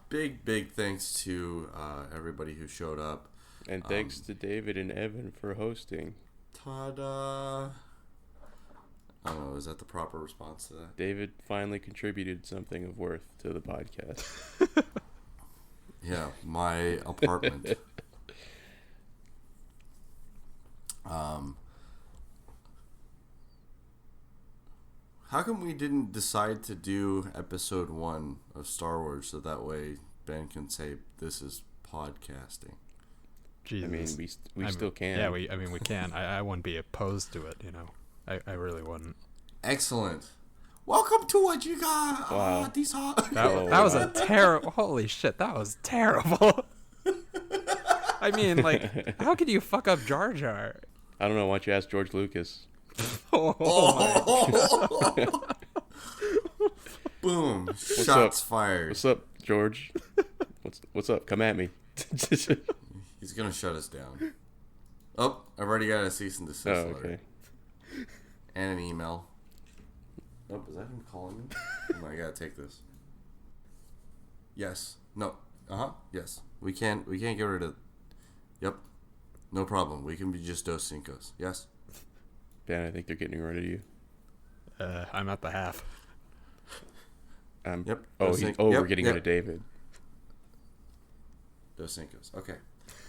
big thanks to everybody who showed up. And thanks to David and Evan for hosting. Ta-da! I don't know, is that the proper response to that? David finally contributed something of worth to the podcast. Yeah, my apartment. How come we didn't decide to do episode 1 of Star Wars so that way Ben can say this is podcasting? Jesus. I mean, we still can. Yeah, we can. I wouldn't be opposed to it, you know. I really wouldn't. Excellent. Welcome to what you got. Wow. That was a terrible. Holy shit, that was terrible. I mean, like, how could you fuck up Jar Jar? I don't know. Why don't you ask George Lucas? Boom. What's Shots up? fired. What's up, George? What's up? Come at me. He's gonna shut us down. Oh, I've already got a cease and desist letter. Okay. And an email. Oh, is that him calling me? Oh, I gotta take this. Yes. No. Yes. We can't get rid of. Yep. No problem. We can be just Dos Cinco's. Yes. Dan, I think they're getting rid of you. I'm at the half. Yep. We're getting rid of David. Dos Cinco's. Okay.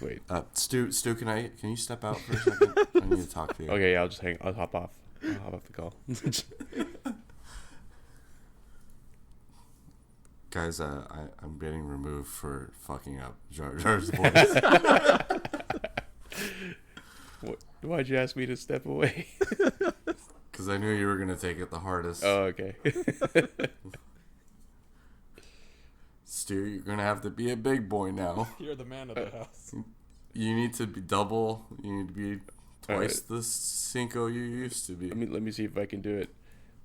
Wait. Stu, can you step out for a second? I need to talk to you. Okay, yeah, I'll hop off. I'll hop off the call. Guys, I'm getting removed for fucking up Jar Jar's voice. Why'd you ask me to step away? Because I knew you were going to take it the hardest. Oh, okay. Stu, you're going to have to be a big boy now. You're the man of the house. You need to be double. You need to be twice the Cinco you used to be. Let me see if I can do it.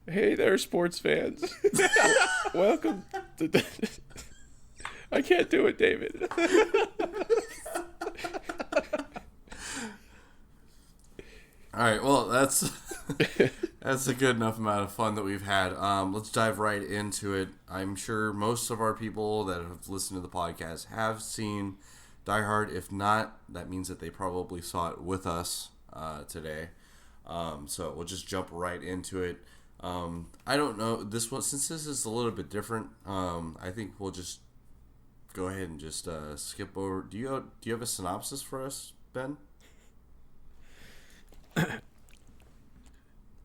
Hey there, sports fans. Welcome to... I can't do it, David. All right, well, that's a good enough amount of fun that we've had. Let's dive right into it. I'm sure most of our people that have listened to the podcast have seen Die Hard. If not, that means that they probably saw it with us today. So we'll just jump right into it. I don't know this one, since this is a little bit different. I think we'll just go ahead and just skip over. Do you have a synopsis for us, Ben?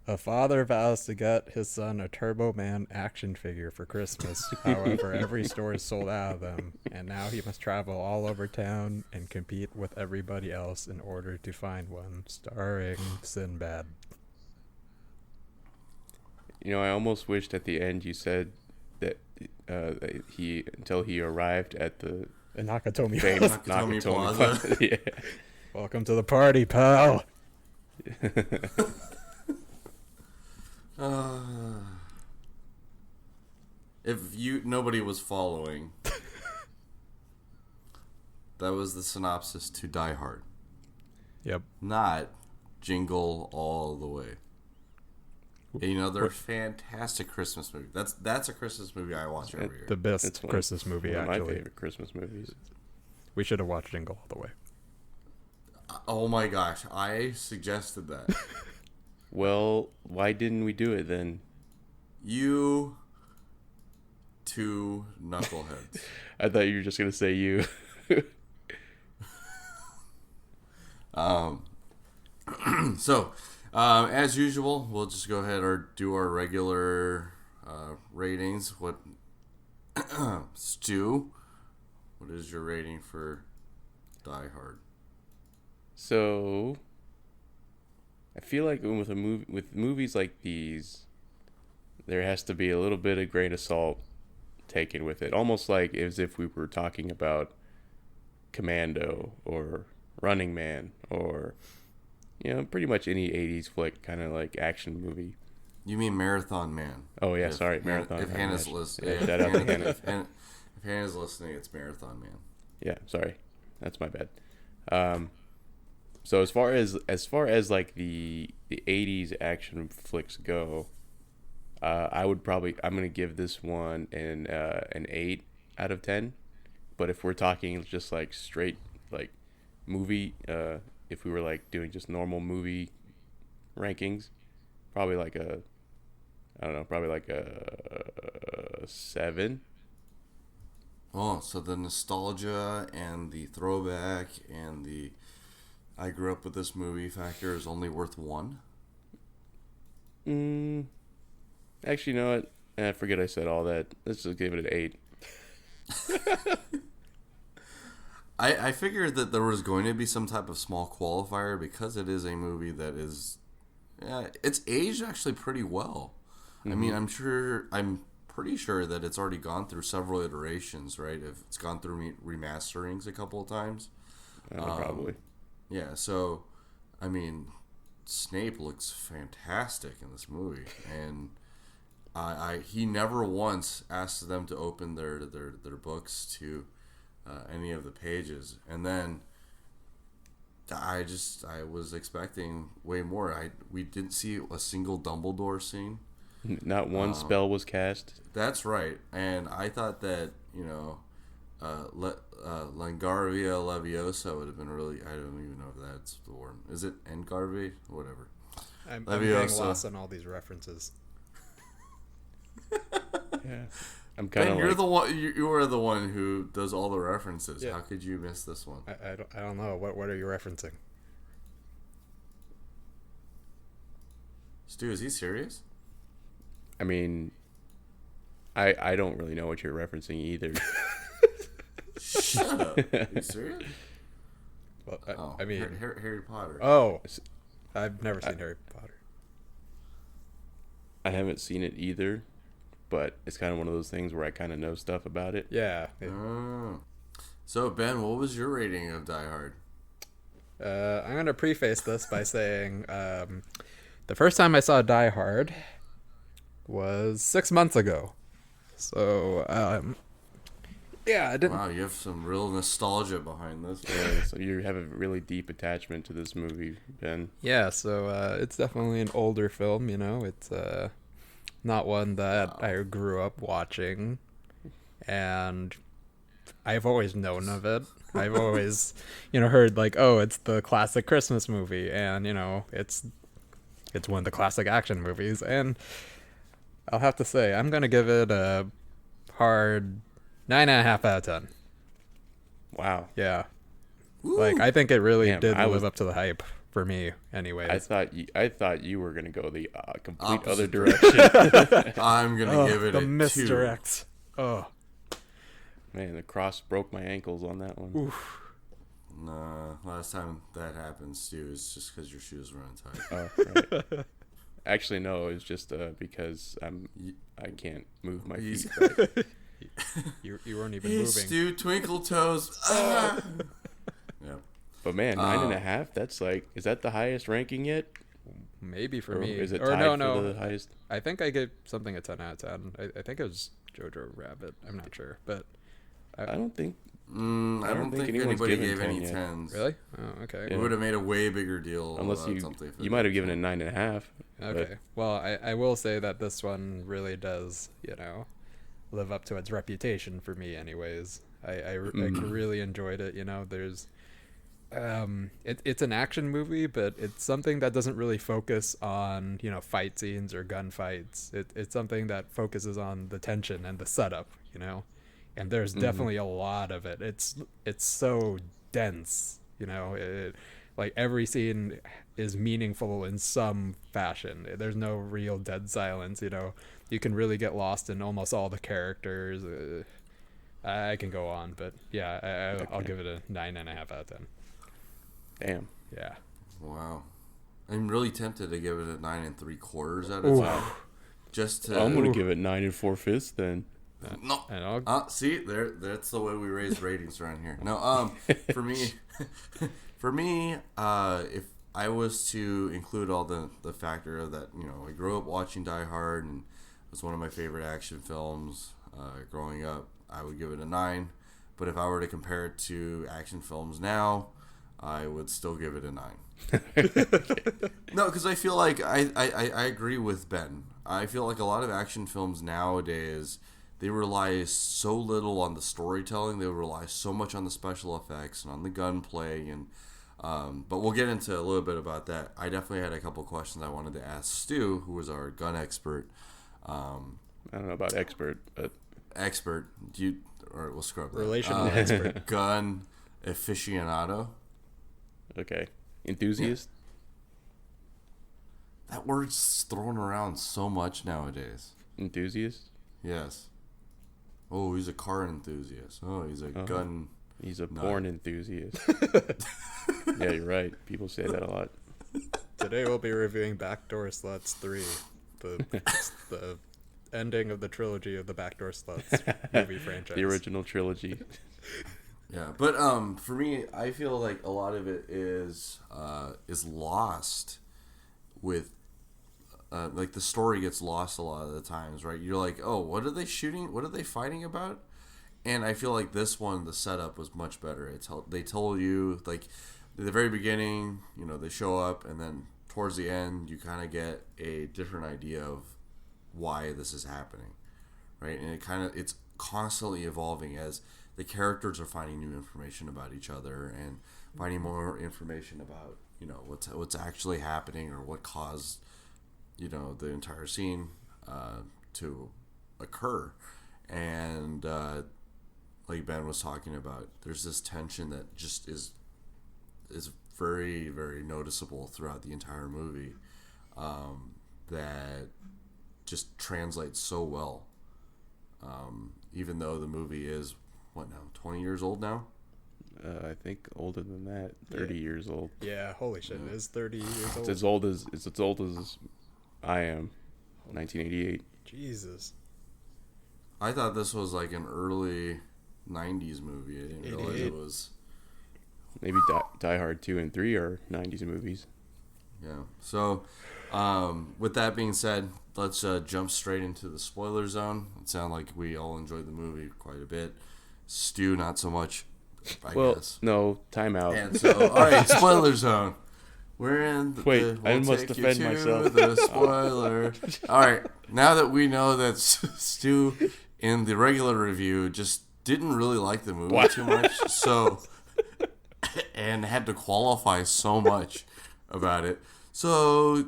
A father vows to get his son a Turbo Man action figure for Christmas. However, every store is sold out of them, and now he must travel all over town and compete with everybody else in order to find one. Starring Sinbad. You know, I almost wished at the end you said that until he arrived at the Nakatomi Plaza. Yeah. Welcome to the party, pal. If nobody was following, that was the synopsis to Die Hard. Yep. Not Jingle All the Way. Another fantastic Christmas movie. That's a Christmas movie I watch every year. The best Christmas movie, one of actually. my favorite Christmas movies. We should have watched Jingle All the Way. Oh my gosh, I suggested that. Well, why didn't we do it then? You two knuckleheads. I thought you were just gonna say you. So, as usual, we'll just go ahead or do our regular ratings. What, Stu? What is your rating for Die Hard? So, I feel like with movies like these, there has to be a little bit of grain of salt taken with it, almost like as if we were talking about Commando or Running Man or pretty much any 80s flick kind of like action movie. You mean Marathon Man? Oh yeah, sorry, Marathon. If Hannah's listening, shout out to Hannah. If Hannah's listening, it's Marathon Man. Yeah, sorry, that's my bad. So as far as like the 80s action flicks go, I'm gonna give this one an 8 out of 10. But if we're talking just like straight like movie, if we were like doing just normal movie rankings, probably like a 7. Oh, so the nostalgia and the throwback and the I grew up with this movie factor is only worth 1? Actually, you know what? I forget I said all that. Let's just give it an 8. I figured that there was going to be some type of small qualifier because it is a movie that is, it's aged actually pretty well. I mean, I'm pretty sure that it's already gone through several iterations, right? If it's gone through remasterings a couple of times. Probably. Yeah, so, I mean, Snape looks fantastic in this movie, and he never once asked them to open their books to any of the pages, and then I was expecting way more. We didn't see a single Dumbledore scene. Not one spell was cast. That's right, and I thought that Langarvia Leviosa would have been really. I don't even know if that's the word. Is it Engarvia? Whatever. I'm getting lost on all these references. Yeah, I'm kind of. You're the one. You are the one who does all the references. Yeah. How could you miss this one? I don't know. What are you referencing? Stu, is he serious? I mean, I don't really know what you're referencing either. Shut up. Are you serious? Well, I mean, Harry Potter. Oh, I've never seen Harry Potter. I haven't seen it either, but it's kind of one of those things where I kind of know stuff about it. Yeah. So Ben, what was your rating of Die Hard? I'm gonna preface this by saying the first time I saw Die Hard was 6 months ago. So yeah, I didn't. Wow, you have some real nostalgia behind this. Yeah, so you have a really deep attachment to this movie, Ben. Yeah, so it's definitely an older film. It's not one that I grew up watching, and I've always known of it. I've always, heard like, oh, it's the classic Christmas movie, and it's one of the classic action movies, and I'll have to say I'm gonna give it a hard 9.5 out of 10. Wow. Yeah. Ooh. Like I think it really did live up to the hype for me. Anyways. I thought you were gonna go the complete opposite other direction. I'm gonna give it the a misdirect. 2. Oh. Man, the cross broke my ankles on that one. Oof. Nah, last time that happened, Stu, it's just because your shoes were untied. Oh, right. Actually, no, it's just because I can't move my feet. Right. You weren't even hey, moving. Stu, twinkle toes. Yeah. But man, 9.5. That's like, is that the highest ranking yet? Maybe for or me. Is it or tied no. for the highest? I think I gave something a 10 out of 10. I think it was Jojo Rabbit. I'm not sure, but I don't think. I don't think anybody gave any 10s. Really? Oh, okay. We would have made a way bigger deal. Unless you might have given it 9.5. Okay. Well, I will say that this one really does, live up to its reputation for me. Anyways, I really enjoyed it. There's, it's an action movie, but it's something that doesn't really focus on fight scenes or gunfights. It's something that focuses on the tension and the setup. And there's definitely a lot of it. It's so dense, like every scene is meaningful in some fashion. There's no real dead silence, You can really get lost in almost all the characters. I can go on, but yeah, I'll give it a 9.5 out of 10. Damn. Yeah. Wow. I'm really tempted to give it a 9 3/4 out of 10. just to... I'm gonna give it 9 4/5 then. No. And I'll See, that's the way we raise ratings around here. No, for me, if I was to include all the factor of that, I grew up watching Die Hard, and it was one of my favorite action films growing up, I would give it a 9. But if I were to compare it to action films now, I would still give it a 9. No, because I feel like I agree with Ben. I feel like a lot of action films nowadays, they rely so little on the storytelling. They rely so much on the special effects and on the gunplay. And but we'll get into a little bit about that. I definitely had a couple questions I wanted to ask Stu, who was our gun expert. I don't know about expert, but expert. Or we'll scrub that. Relational expert. Gun aficionado. Okay. Enthusiast. That word's thrown around so much nowadays. Enthusiast. Yes. Oh, he's a car enthusiast. Oh, he's a gun. He's a porn enthusiast. Yeah, you're right. People say that a lot. Today we'll be reviewing Backdoor Sluts 3, the ending of the trilogy of the Backdoor Sluts movie franchise. The original trilogy. Yeah, but for me, I feel like a lot of it is lost with like the story gets lost a lot of the times, right? You're like, oh, what are they shooting? What are they fighting about? And I feel like this one, the setup was much better. They told you, like, at the very beginning, they show up, and then towards the end, you kind of get a different idea of why this is happening, right? And it's constantly evolving as the characters are finding new information about each other and finding more information about, what's actually happening or what caused, the entire scene to occur. And like Ben was talking about, there's this tension that just is very, very noticeable throughout the entire movie, that just translates so well. Even though the movie is, 20 years old now? I think older than that, 30 years old. Yeah, holy shit, it is 30 years old. It's as old as I am, 1988. Jesus. I thought this was like an early 90s movie. I didn't realize it was. Maybe Die Hard 2 and 3 are 90s movies. Yeah. So, with that being said, let's jump straight into the spoiler zone. It sounds like we all enjoyed the movie quite a bit. Stu, not so much, I guess. No, time out. And so, all right, spoiler zone. We're in the... Wait, I must defend myself. The spoiler. All right, now that we know that Stu, in the regular review, just didn't really like the movie too much, so... and had to qualify so much about it. So,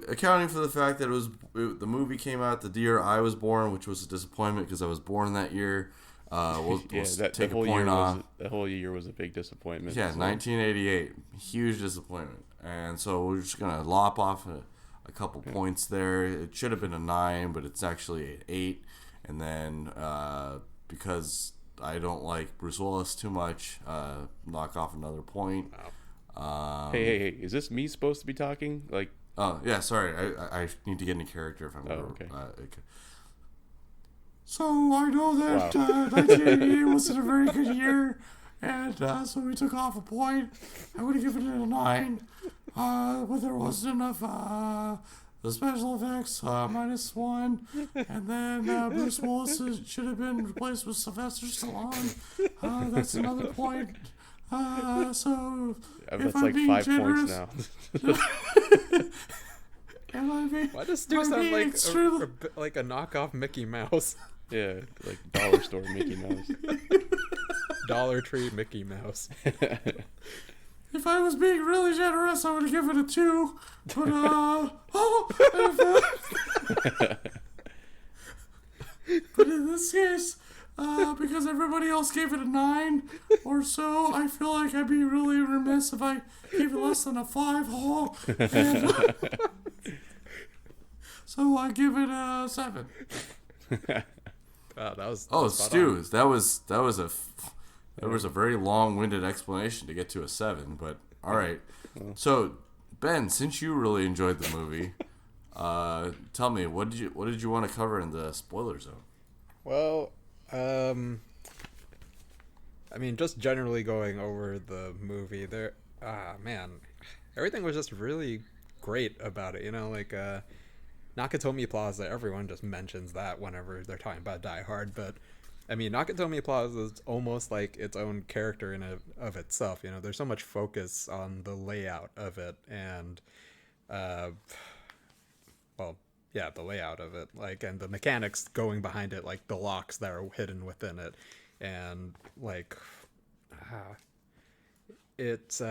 accounting for the fact that the movie came out the year I was born, which was a disappointment because I was born that year. We'll take a point off. The whole year was a big disappointment. Yeah, 1988. Huge disappointment. And so we're just going to lop off a couple points there. It should have been a 9, but it's actually an 8. And then because I don't like Bruce Willis too much, knock off another point. Wow. Hey, is this me supposed to be talking? Like, oh yeah, sorry, I need to get into character if I'm. Okay. So I know that 1988 wasn't a very good year, and so we took off a point. I would have given it a 9, but there wasn't enough the special effects, -1, and then Bruce Willis should have been replaced with Sylvester Stallone. That's another point. So that's like 5 points now. Why does Stu sound like a knockoff Mickey Mouse? Yeah, like dollar store Mickey Mouse. Dollar Tree Mickey Mouse. If I was being really generous, I would give it a 2. But but in this case, because everybody else gave it a 9 or so, I feel like I'd be really remiss if I gave it less than a 5. So I give it a 7. That was Stu, that was a very long-winded explanation to get to a 7. But all right, so Ben, since you really enjoyed the movie, Tell me, what did you want to cover in the spoiler zone? Well, I mean, just generally going over the movie, man, everything was just really great about it. You know, like Nakatomi Plaza. Everyone just mentions that whenever they're talking about Die Hard, but I mean, Nakatomi Plaza is almost like its own character in of itself. You know, there's so much focus on the layout of it and, the layout of it, like, and the mechanics going behind it, like the locks that are hidden within it, and like, it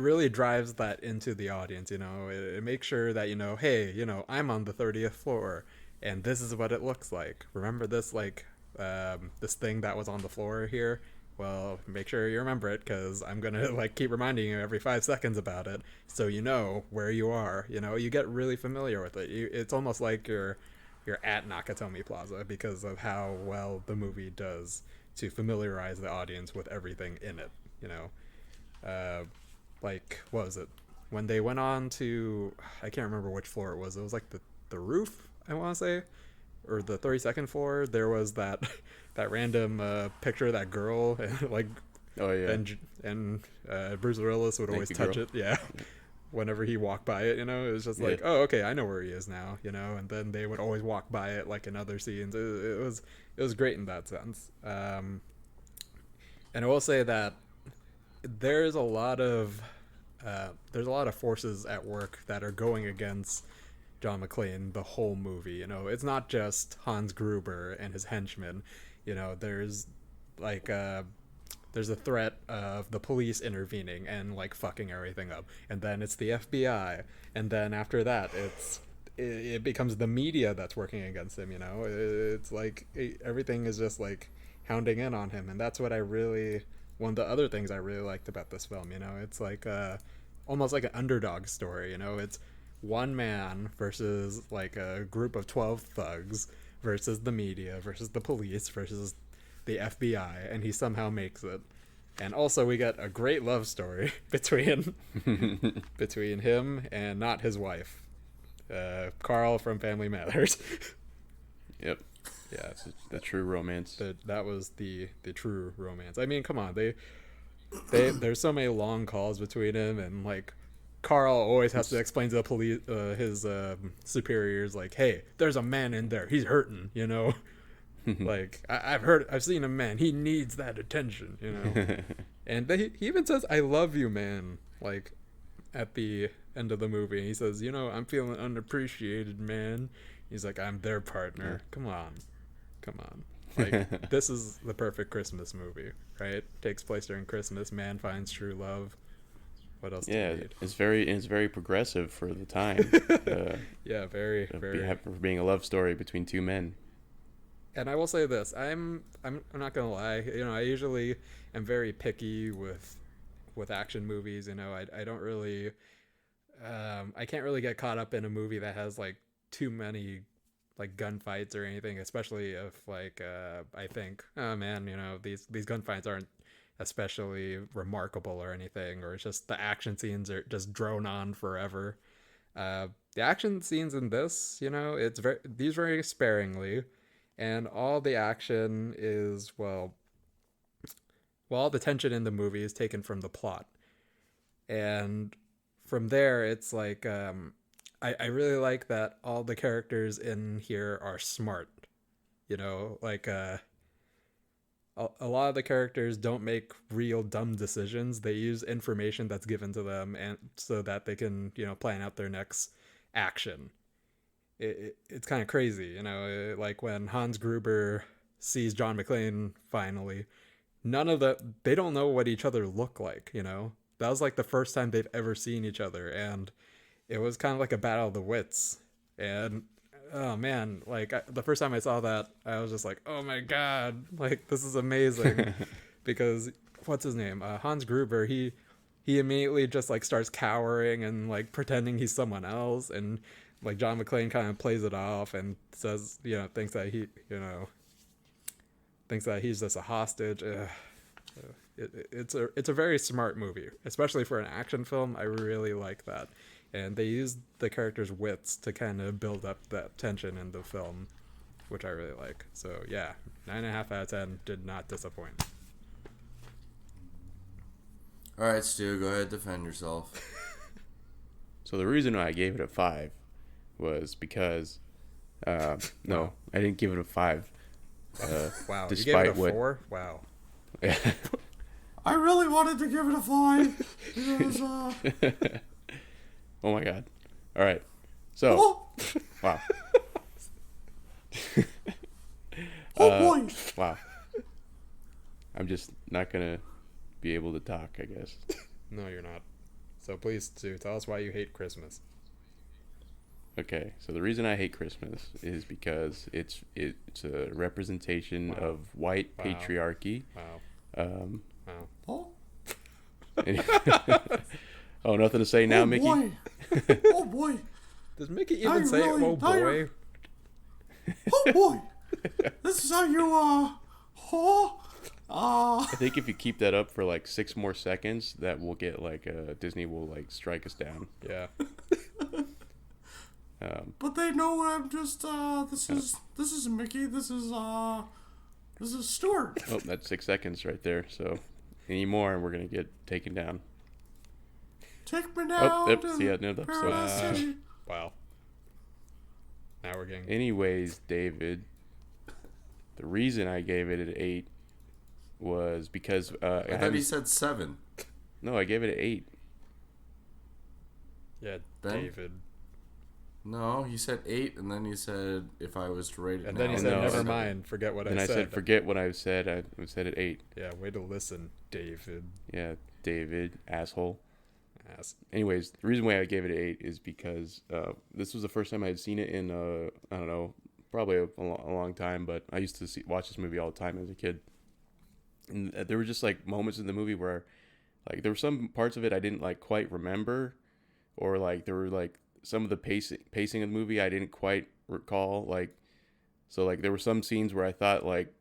really drives that into the audience. You know, it makes sure that, you know, hey, you know, I'm on the 30th floor. And this is what it looks like. Remember this, like, this thing that was on the floor here? Well, make sure you remember it, because I'm going to, like, keep reminding you every 5 seconds about it, so you know where you are. You know, you get really familiar with it. It's almost like you're at Nakatomi Plaza because of how well the movie does to familiarize the audience with everything in it, you know? Like, what was it? When they went on to, I can't remember which floor it was. It was, like, the roof, I want to say, or the 32nd floor. There was that random picture of that girl, and like, oh yeah, and Bruce Willis would always touch it, yeah. Whenever he walked by it, you know, it was just like, oh, okay, I know where he is now, you know. And then they would always walk by it, like in other scenes. It was great in that sense. And I will say that there's a lot of forces at work that are going against John McClane the whole movie. You know, it's not just Hans Gruber and his henchmen. You know, there's like there's a threat of the police intervening and like fucking everything up, and then it's the FBI, and then after that it becomes the media that's working against him. You know, it's like everything is just like hounding in on him, and that's what one of the other things I really liked about this film. You know, it's like almost like an underdog story. You know, it's one man versus like a group of 12 thugs versus the media versus the police versus the FBI, and he somehow makes it. And also we get a great love story between him and not his wife, Carl from Family Matters. Yep. Yeah, it's the true romance. That was the true romance. I mean, come on, there's so many long calls between him, and like Carl always has to explain to the police, his superiors, like, hey, there's a man in there, he's hurting, you know. Like, I've seen a man, he needs that attention, you know. And he even says, I love you, man, like at the end of the movie. He says, you know, I'm feeling unappreciated, man. He's like, I'm their partner. Come on. Like, this is the perfect Christmas movie, right? Takes place during Christmas, man finds true love. What else do you need? It's very progressive for the time. Yeah, very. For being a love story between two men. And I will say this, I'm not gonna lie, you know, I usually am very picky with action movies. You know, I don't really I can't really get caught up in a movie that has like too many like gunfights or anything, especially if like I think, oh man, you know, these gunfights aren't especially remarkable or anything, or it's just the action scenes are just drone on forever. The action scenes in this, you know, it's very sparingly, and all the action is all the tension in the movie is taken from the plot, and from there it's like I really like that all the characters in here are smart, you know, like a lot of the characters don't make real dumb decisions. They use information that's given to them, and so that they can, you know, plan out their next action. It's kind of crazy, you know, like when Hans Gruber sees John McClane finally, they don't know what each other look like, you know. That was like the first time they've ever seen each other, and it was kind of like a battle of the wits. And oh man, like the first time I saw that, I was just like, oh my god, like this is amazing. Because what's his name, Hans Gruber, he immediately just like starts cowering and like pretending he's someone else, and like John McClane kind of plays it off and says, you know, thinks that he's just a hostage. It's a very smart movie, especially for an action film. I really like that. and they used the characters' wits to kind of build up that tension in the film, which I really like. So yeah, 9.5 out of 10 did not disappoint. All right, Stu, go ahead, defend yourself. So the reason why I gave it a 5 was because, no, I didn't give it a 5. Wow, despite you gave it a what, 4? Wow. I really wanted to give it a 5. Because, Oh my god. All right. So, wow. boy. Wow. I'm just not going to be able to talk, I guess. No, you're not. So please, Stu, tell us why you hate Christmas. Okay, so the reason I hate Christmas is because it's a representation of white patriarchy. Wow. Oh. Oh, nothing to say now, Mickey? Boy. Oh, boy. Does Mickey even say, oh, boy? Oh, boy. This is how you, I think if you keep that up for like 6 more seconds, that will get like Disney will like strike us down. Yeah. But they know I'm just this is Mickey. This is Stuart. Oh, that's 6 seconds right there. So any more, and we're gonna get taken down. Take me down. Oh, yep. See, no, so, wow. Now we're getting. Anyways, David, the reason I gave it an 8 was because I thought he said 7. No, I gave it an 8. Yeah, Ben? David. No, he said 8, and then he said if I was to rate it. And now, then he said, no, never mind, forget what I said. Then I said, forget what I've said. I said it 8. Yeah, way to listen, David. Yeah, David, asshole. Ass. Anyways, the reason why I gave it an 8 is because this was the first time I had seen it in, I don't know, probably a long time, but I used to watch this movie all the time as a kid. And there were just like moments in the movie where like there were some parts of it I didn't like quite remember, or like there were like some of the pacing of the movie I didn't quite recall. Like, so like there were some scenes where I thought like,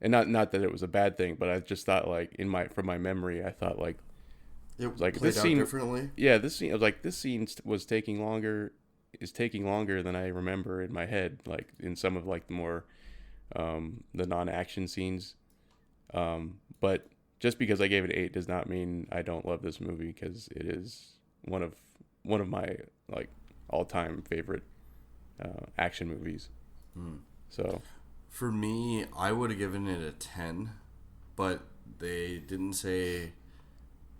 and not that it was a bad thing, but I just thought like from my memory, I thought like it was like played this out scene differently. Yeah, this scene. I was like, this scene was taking longer than I remember in my head. Like in some of like the more the non-action scenes. But just because I gave it 8 does not mean I don't love this movie, because it is one of my like all-time favorite action movies. So for me, I would have given it a 10, but they didn't say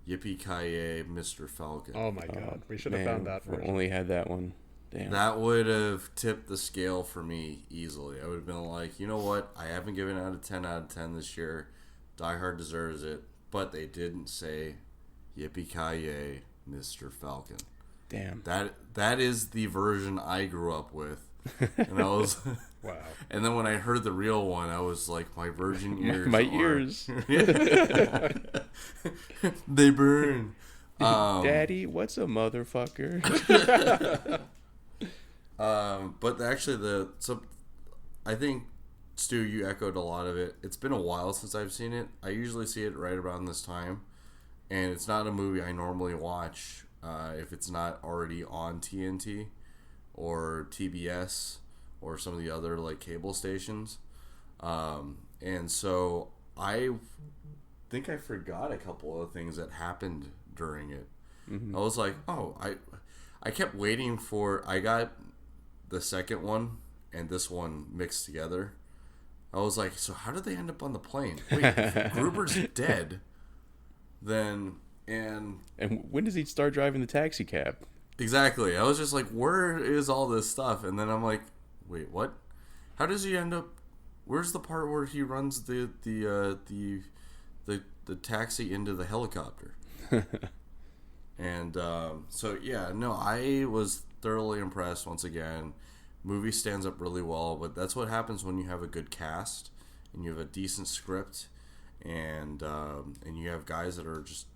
Yippee-ki-yay, Mr. Falcon. Oh my god, we should have found that version. Only had that one. Damn. That would have tipped the scale for me easily. I would have been like, you know what? I haven't given out a 10 out of 10 this year. Die Hard deserves it. But they didn't say Yippee-ki-yay, Mr. Falcon. Damn. That is the version I grew up with. And I was wow. And then when I heard the real one, I was like, my virgin ears. My ears. They burn. Daddy, what's a motherfucker? But actually, I think, Stu, you echoed a lot of it. It's been a while since I've seen it. I usually see it right around this time, and it's not a movie I normally watch if it's not already on TNT or TBS or some of the other like cable stations. And so I think I forgot a couple of things that happened during it. Mm-hmm. I was like, oh, I kept waiting I got the second one and this one mixed together. I was like, so how did they end up on the plane? Wait, if Gruber's dead, then and when does he start driving the taxi cab? Exactly. I was just like, where is all this stuff? And then I'm like, wait, what? How does he end up? Where's the part where he runs the taxi into the helicopter? And so yeah, no, I was thoroughly impressed once again. Movie stands up really well, but that's what happens when you have a good cast and you have a decent script, and you have guys that are just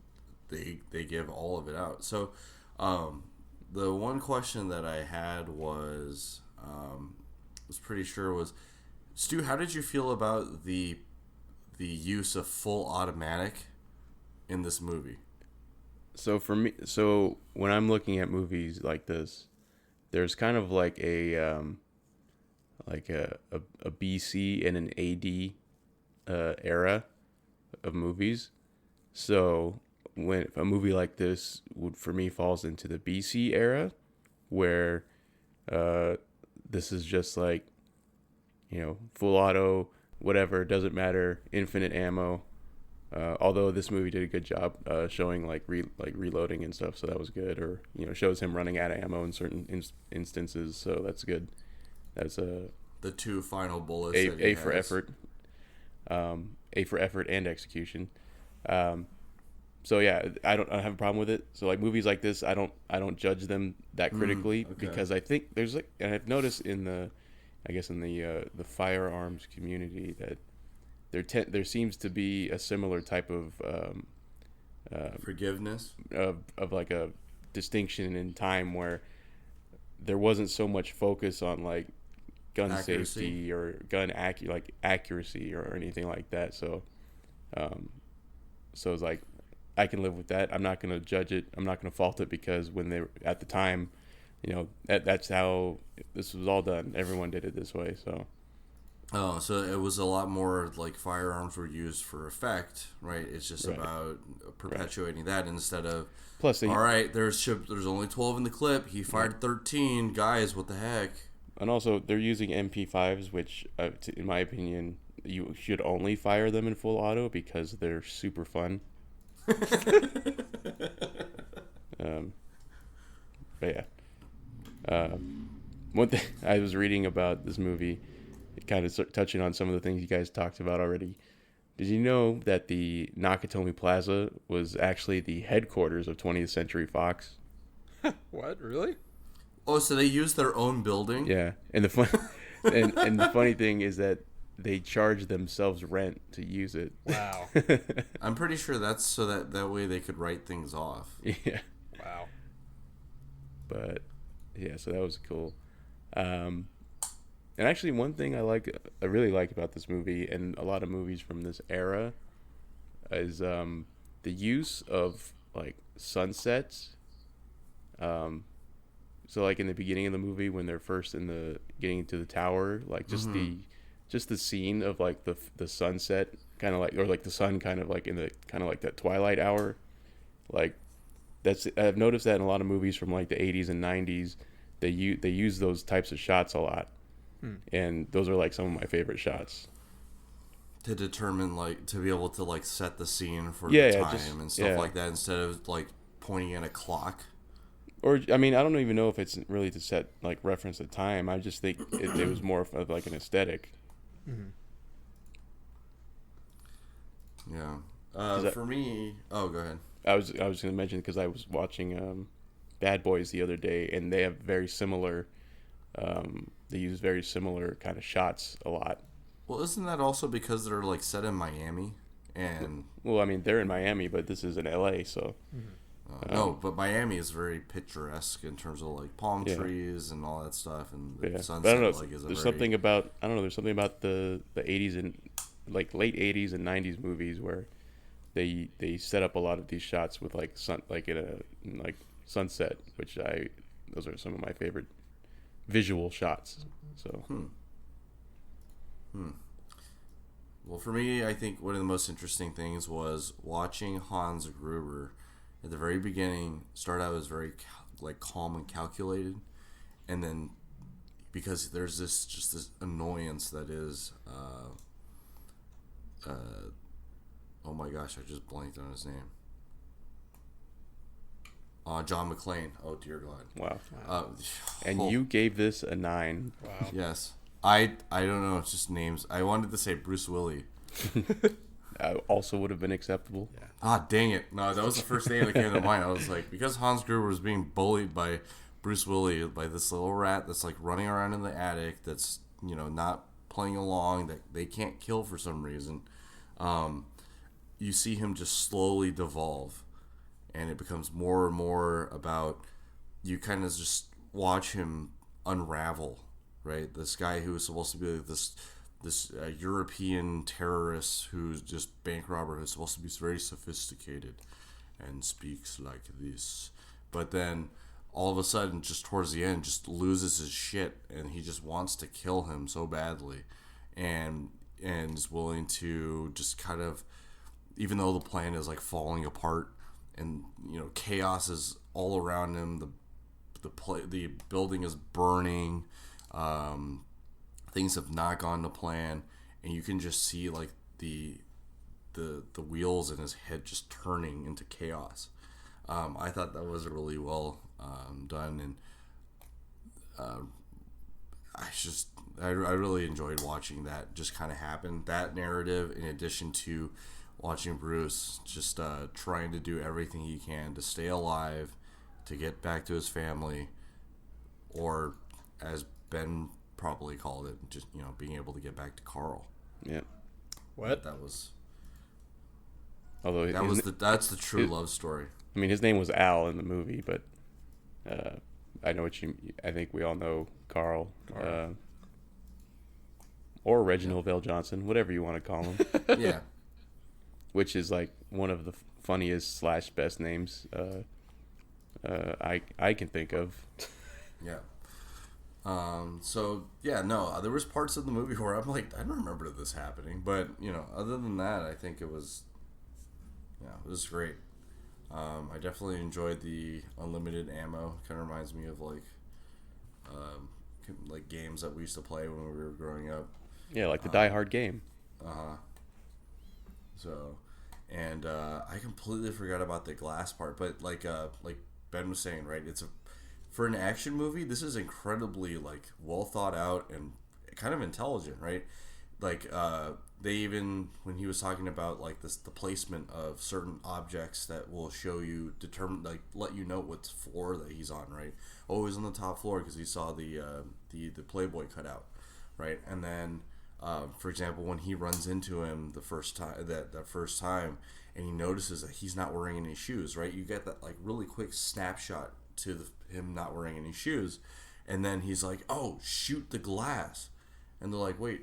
they give all of it out. So the one question that I had was pretty sure was, Stu, how did you feel about the use of full automatic in this movie? So for me, so when I'm looking at movies like this, there's kind of like a BC and an AD era of movies. So when a movie like this would for me falls into the BC era, where this is just like, full auto, whatever, doesn't matter, infinite ammo. Although this movie did a good job showing like reloading and stuff, so that was good. Or shows him running out of ammo in certain instances, so that's good. That's the 2 final bullets. A for effort. A for effort and execution. So yeah, I don't have a problem with it. So like movies like this, I don't judge them that critically because I think there's and I've noticed in the firearms community that there seems to be a similar type of forgiveness of like a distinction in time where there wasn't so much focus on like gun safety or gun accuracy or anything like that. So it's like I can live with that. I'm not going to judge it. I'm not going to fault it because when they were at the time, that's how this was all done. Everyone did it this way. So. Oh, so it was a lot more like firearms were used for effect, right? It's just about perpetuating that instead of. Plus, all right, there's only 12 in the clip. He fired 13 guys. What the heck? And also, they're using MP5s, which, in my opinion, you should only fire them in full auto because they're super fun. But yeah, one thing I was reading about this movie, kind of touching on some of the things you guys talked about already. Did you know that the Nakatomi Plaza was actually the headquarters of 20th Century Fox? What? Really? Oh, so they used their own building? Yeah, and the and the funny thing is that they charge themselves rent to use it. Wow. I'm pretty sure that's so that way they could write things off. Yeah. Wow. But yeah, so that was cool. And actually, one thing I really like about this movie and a lot of movies from this era is the use of like sunsets. So like in the beginning of the movie when they're first getting into the tower, like just the scene of like the sunset, kind of like, or like the sun kind of like in the kind of like that twilight hour, like I've noticed that in a lot of movies from like the 80s and 90s, they use those types of shots a lot. And those are like some of my favorite shots. To determine, like, to be able to like set the scene for the time and stuff like that instead of like pointing at a clock. Or, I mean, I don't even know if it's really to reference the time. I just think it was more of like an aesthetic. Yeah. For me... Oh, go ahead. I was going to mention, because I was watching Bad Boys the other day, and they have very similar... they use very similar kind of shots a lot. Well, isn't that also because they're like set in Miami? And well, I mean, they're in Miami, but this is in LA, so... no, but Miami is very picturesque in terms of like palm trees and all that stuff, and the sunset. But I don't know. Like, There's something about There's something about the 80s and like late 80s and 90s movies where they set up a lot of these shots with like sunset, which those are some of my favorite visual shots. So. Well, for me, I think one of the most interesting things was watching Hans Gruber at the very beginning start out as very calm and calculated, and then because there's this annoyance that is oh my gosh, I just blanked on his name. John McClane. Oh dear God. Wow. And you gave this a 9. Wow. Yes. I don't know. It's just names. I wanted to say Bruce Willis. Also would have been acceptable. Yeah. Ah, dang it. No, that was the first name that came to mind. I was like, because Hans Gruber was being bullied by Bruce Willis, by this little rat that's like running around in the attic, that's, not playing along, that they can't kill for some reason. You see him just slowly devolve, and it becomes more and more about, you kind of just watch him unravel, right? This guy who was supposed to be like this European terrorist who's just bank robber, who's supposed to be very sophisticated, and speaks like this. But then all of a sudden, just towards the end, just loses his shit, and he just wants to kill him so badly, and is willing to just kind of, even though the plan is like falling apart, and chaos is all around him. The building is burning. Things have not gone to plan, and you can just see like the wheels in his head just turning into chaos. I thought that was really well done, and I really enjoyed watching that just kind of happen. That narrative, in addition to watching Bruce just trying to do everything he can to stay alive, to get back to his family, or as Ben probably called it, just being able to get back to Carl. Yeah. What? That was. Although that's the true love story. I mean, his name was Al in the movie, but I know what you. I think we all know Carl. Or Reginald Vale Johnson, whatever you want to call him. Yeah. Which is like one of the funniest / best names I can think of. Yeah. So yeah, no, there was parts of the movie where I'm like, I don't remember this happening, but other than that, I think it was great. I definitely enjoyed the unlimited ammo. Kind of reminds me of like games that we used to play when we were growing up. Yeah, like the Die Hard game. So, and I completely forgot about the glass part, but like Ben was saying, right? For an action movie, this is incredibly like well thought out and kind of intelligent, right? Like they even, when he was talking about like the placement of certain objects that will show you, let you know what floor that he's on, right? Oh, he's on the top floor because he saw the Playboy cutout, right? And then for example, when he runs into him the first time, and he notices that he's not wearing any shoes, right? You get that like really quick snapshot to him not wearing any shoes, and then he's like, "Oh, shoot the glass," and they're like, "Wait,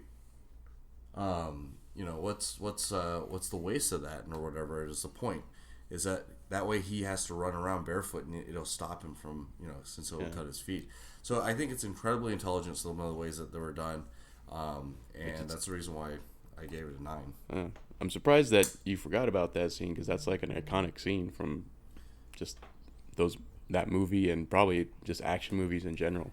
what's the waste of that?" or whatever is the point. Is that way he has to run around barefoot, and it'll stop him from since it'll cut his feet. So I think it's incredibly intelligent, some of the ways that they were done. And that's the reason why I gave it a 9. I'm surprised that you forgot about that scene, because that's like an iconic scene from just that movie, and probably just action movies in general.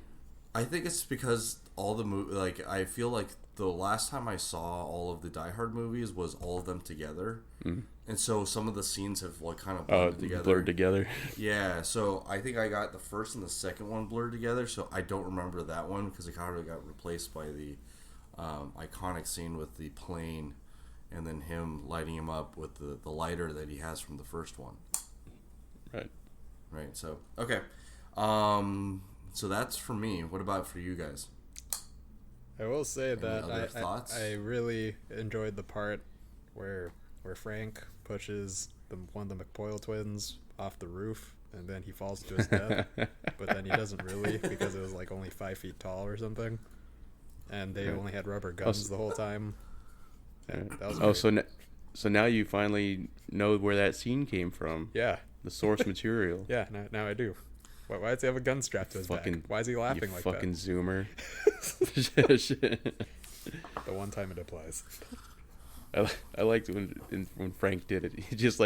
I think it's because all the I feel like the last time I saw all of the Die Hard movies was all of them together, and so some of the scenes have like kind of blurred together. Yeah, so I think I got the first and the second one blurred together, so I don't remember that one because it kind of got replaced by the iconic scene with the plane, and then him lighting him up with the lighter that he has from the first one. Right. So okay, so that's for me. What about for you guys? I will say Any other that thoughts? I really enjoyed the part where Frank pushes one of the McPoyle twins off the roof, and then he falls to his death, but then he doesn't really, because it was like only 5 feet tall or something, and they only had rubber guns the whole time. That was great. So now you finally know where that scene came from. Yeah. The source material. Yeah, now I do. Why does he have a gun strapped to his back? Why is he laughing like that? Fucking zoomer. The one time it applies. I liked when Frank did it. He's just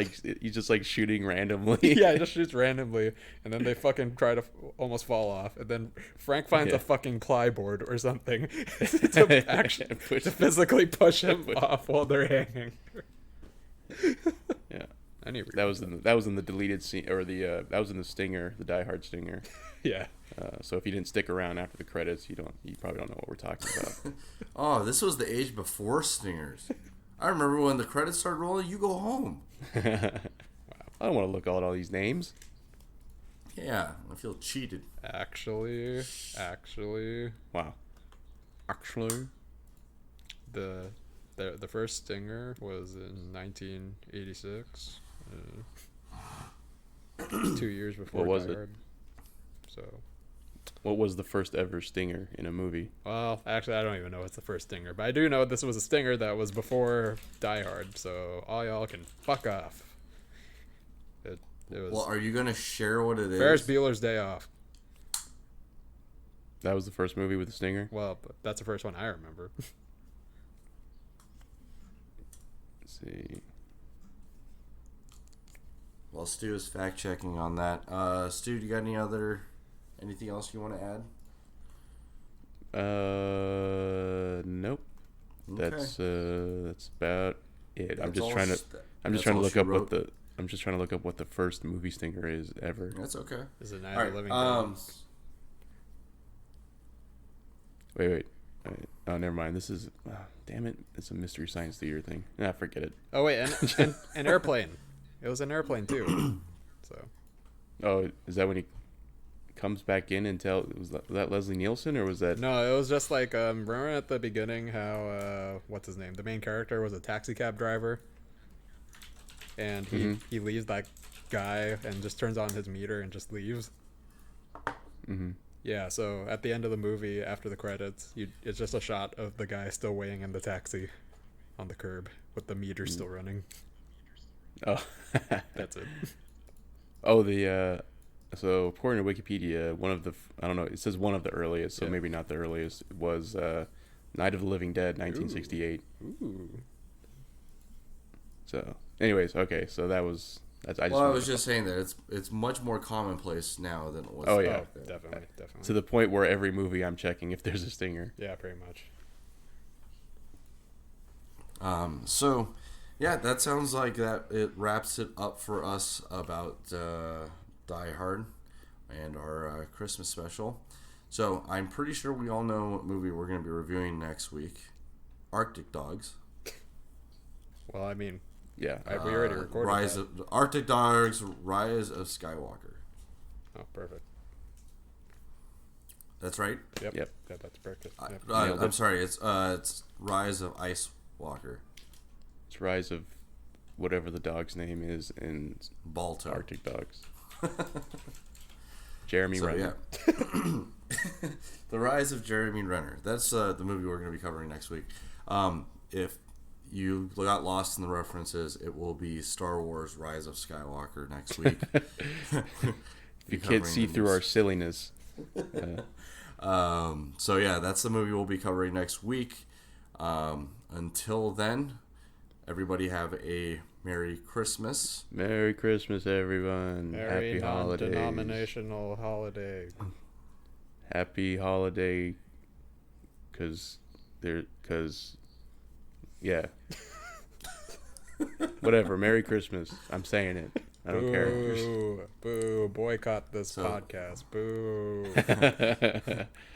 like shooting randomly. Yeah, he just shoots randomly, and then they fucking try to almost fall off, and then Frank finds a fucking plyboard or something to physically push him off while they're hanging. Yeah. That was in the deleted scene, or that was in the stinger, the Die Hard stinger. Yeah. So if you didn't stick around after the credits, you probably don't know what we're talking about. Oh, this was the age before stingers. I remember when the credits started rolling, you go home. Wow. I don't want to look at all these names. Yeah, I feel cheated. Actually. Wow. Actually. The first stinger was in 1986. 2 years before What was Die it? Hard. So. What was the first ever stinger in a movie? Well, actually, I don't even know what's the first stinger, but I do know this was a stinger that was before Die Hard, so all y'all can fuck off. It was Well, are you gonna share what it is? Ferris Bueller's Day Off. That was the first movie with the stinger? Well, but that's the first one I remember. Let's see. Well, Stu is fact checking on that. Stu, do you got anything else you want to add? Nope. Okay. That's about it. I'm That's just all trying to. sh- I'm just that's trying to all look she up wrote? what the. I'm just trying to look up what the first movie stinger is ever. That's okay. Is it Night All of the right, Living Dead? Wait. Oh, never mind. This is. Damn it! It's a Mystery Science Theater thing. Nah, forget it. Oh wait, and an airplane. It was an airplane too. So. Oh, is that when he comes back in and was that Leslie Nielsen or was that? No, it was just like remember at the beginning how what's his name? The main character was a taxi cab driver, and he leaves that guy and just turns on his meter and just leaves. Mm-hmm. Yeah, so at the end of the movie, after the credits, it's just a shot of the guy still waiting in the taxi on the curb with the meter still running. Oh, that's it. Oh, so according to Wikipedia, one of the I don't know, it says one of the earliest, so maybe not the earliest, was Night of the Living Dead, 1968. Ooh. So, anyways, okay, so that was. I was just saying that it's much more commonplace now than it was. Oh yeah, back then. Definitely. To the point where every movie I'm checking if there's a stinger. Yeah, pretty much. So, yeah, that sounds like that. It wraps it up for us about Die Hard and our Christmas special. So I'm pretty sure we all know what movie we're going to be reviewing next week. Arctic Dogs. Well, I mean, yeah, we already recorded Arctic Dogs: Rise of Skywalker. Oh, perfect. That's right. Yep. Yeah, that's perfect. Yep. I'm sorry. It's Rise of Ice Walker. It's Rise of whatever the dog's name is in Balto. Arctic Dogs. Jeremy Renner. Yeah. The Rise of Jeremy Renner. That's the movie we're going to be covering next week. If you got lost in the references, it will be Star Wars: Rise of Skywalker next week. You can't see through our silliness. So yeah, that's the movie we'll be covering next week. Until then, everybody have a Merry Christmas. Merry Christmas, everyone. Merry Happy holidays. non-denominational holiday. Happy holiday, yeah. Whatever. Merry Christmas. I'm saying it. I don't care. Boo. Boycott this podcast. Boo.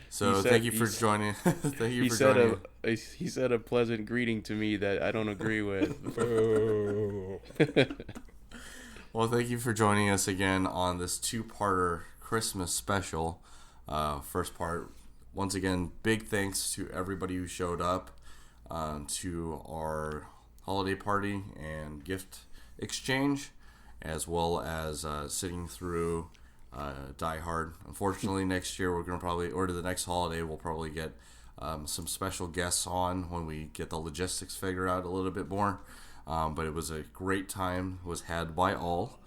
So thank you for joining. Thank you for joining. He said a pleasant greeting to me that I don't agree with. Boo. Well, thank you for joining us again on this two-parter Christmas special. First part, once again, big thanks to everybody who showed up to our holiday party and gift exchange, as well as sitting through Die Hard. Unfortunately, next year we're going to probably, or to the next holiday, we'll probably get some special guests on when we get the logistics figured out a little bit more. But it was a great time. It was had by all.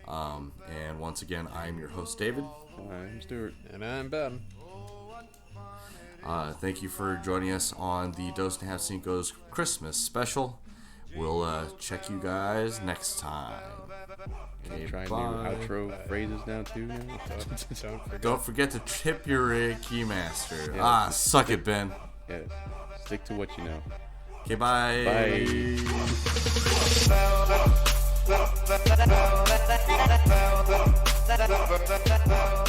And once again, I'm your host, David. I'm Stuart. And I'm Ben. Thank you for joining us on the Dos and a Half Cinco's Christmas special. We'll check you guys next time. Okay, try new bye. outro phrases now too. Don't forget to tip your keymaster. Yeah. Suck it, Ben. Yeah, stick to what you know. Okay, bye. Bye.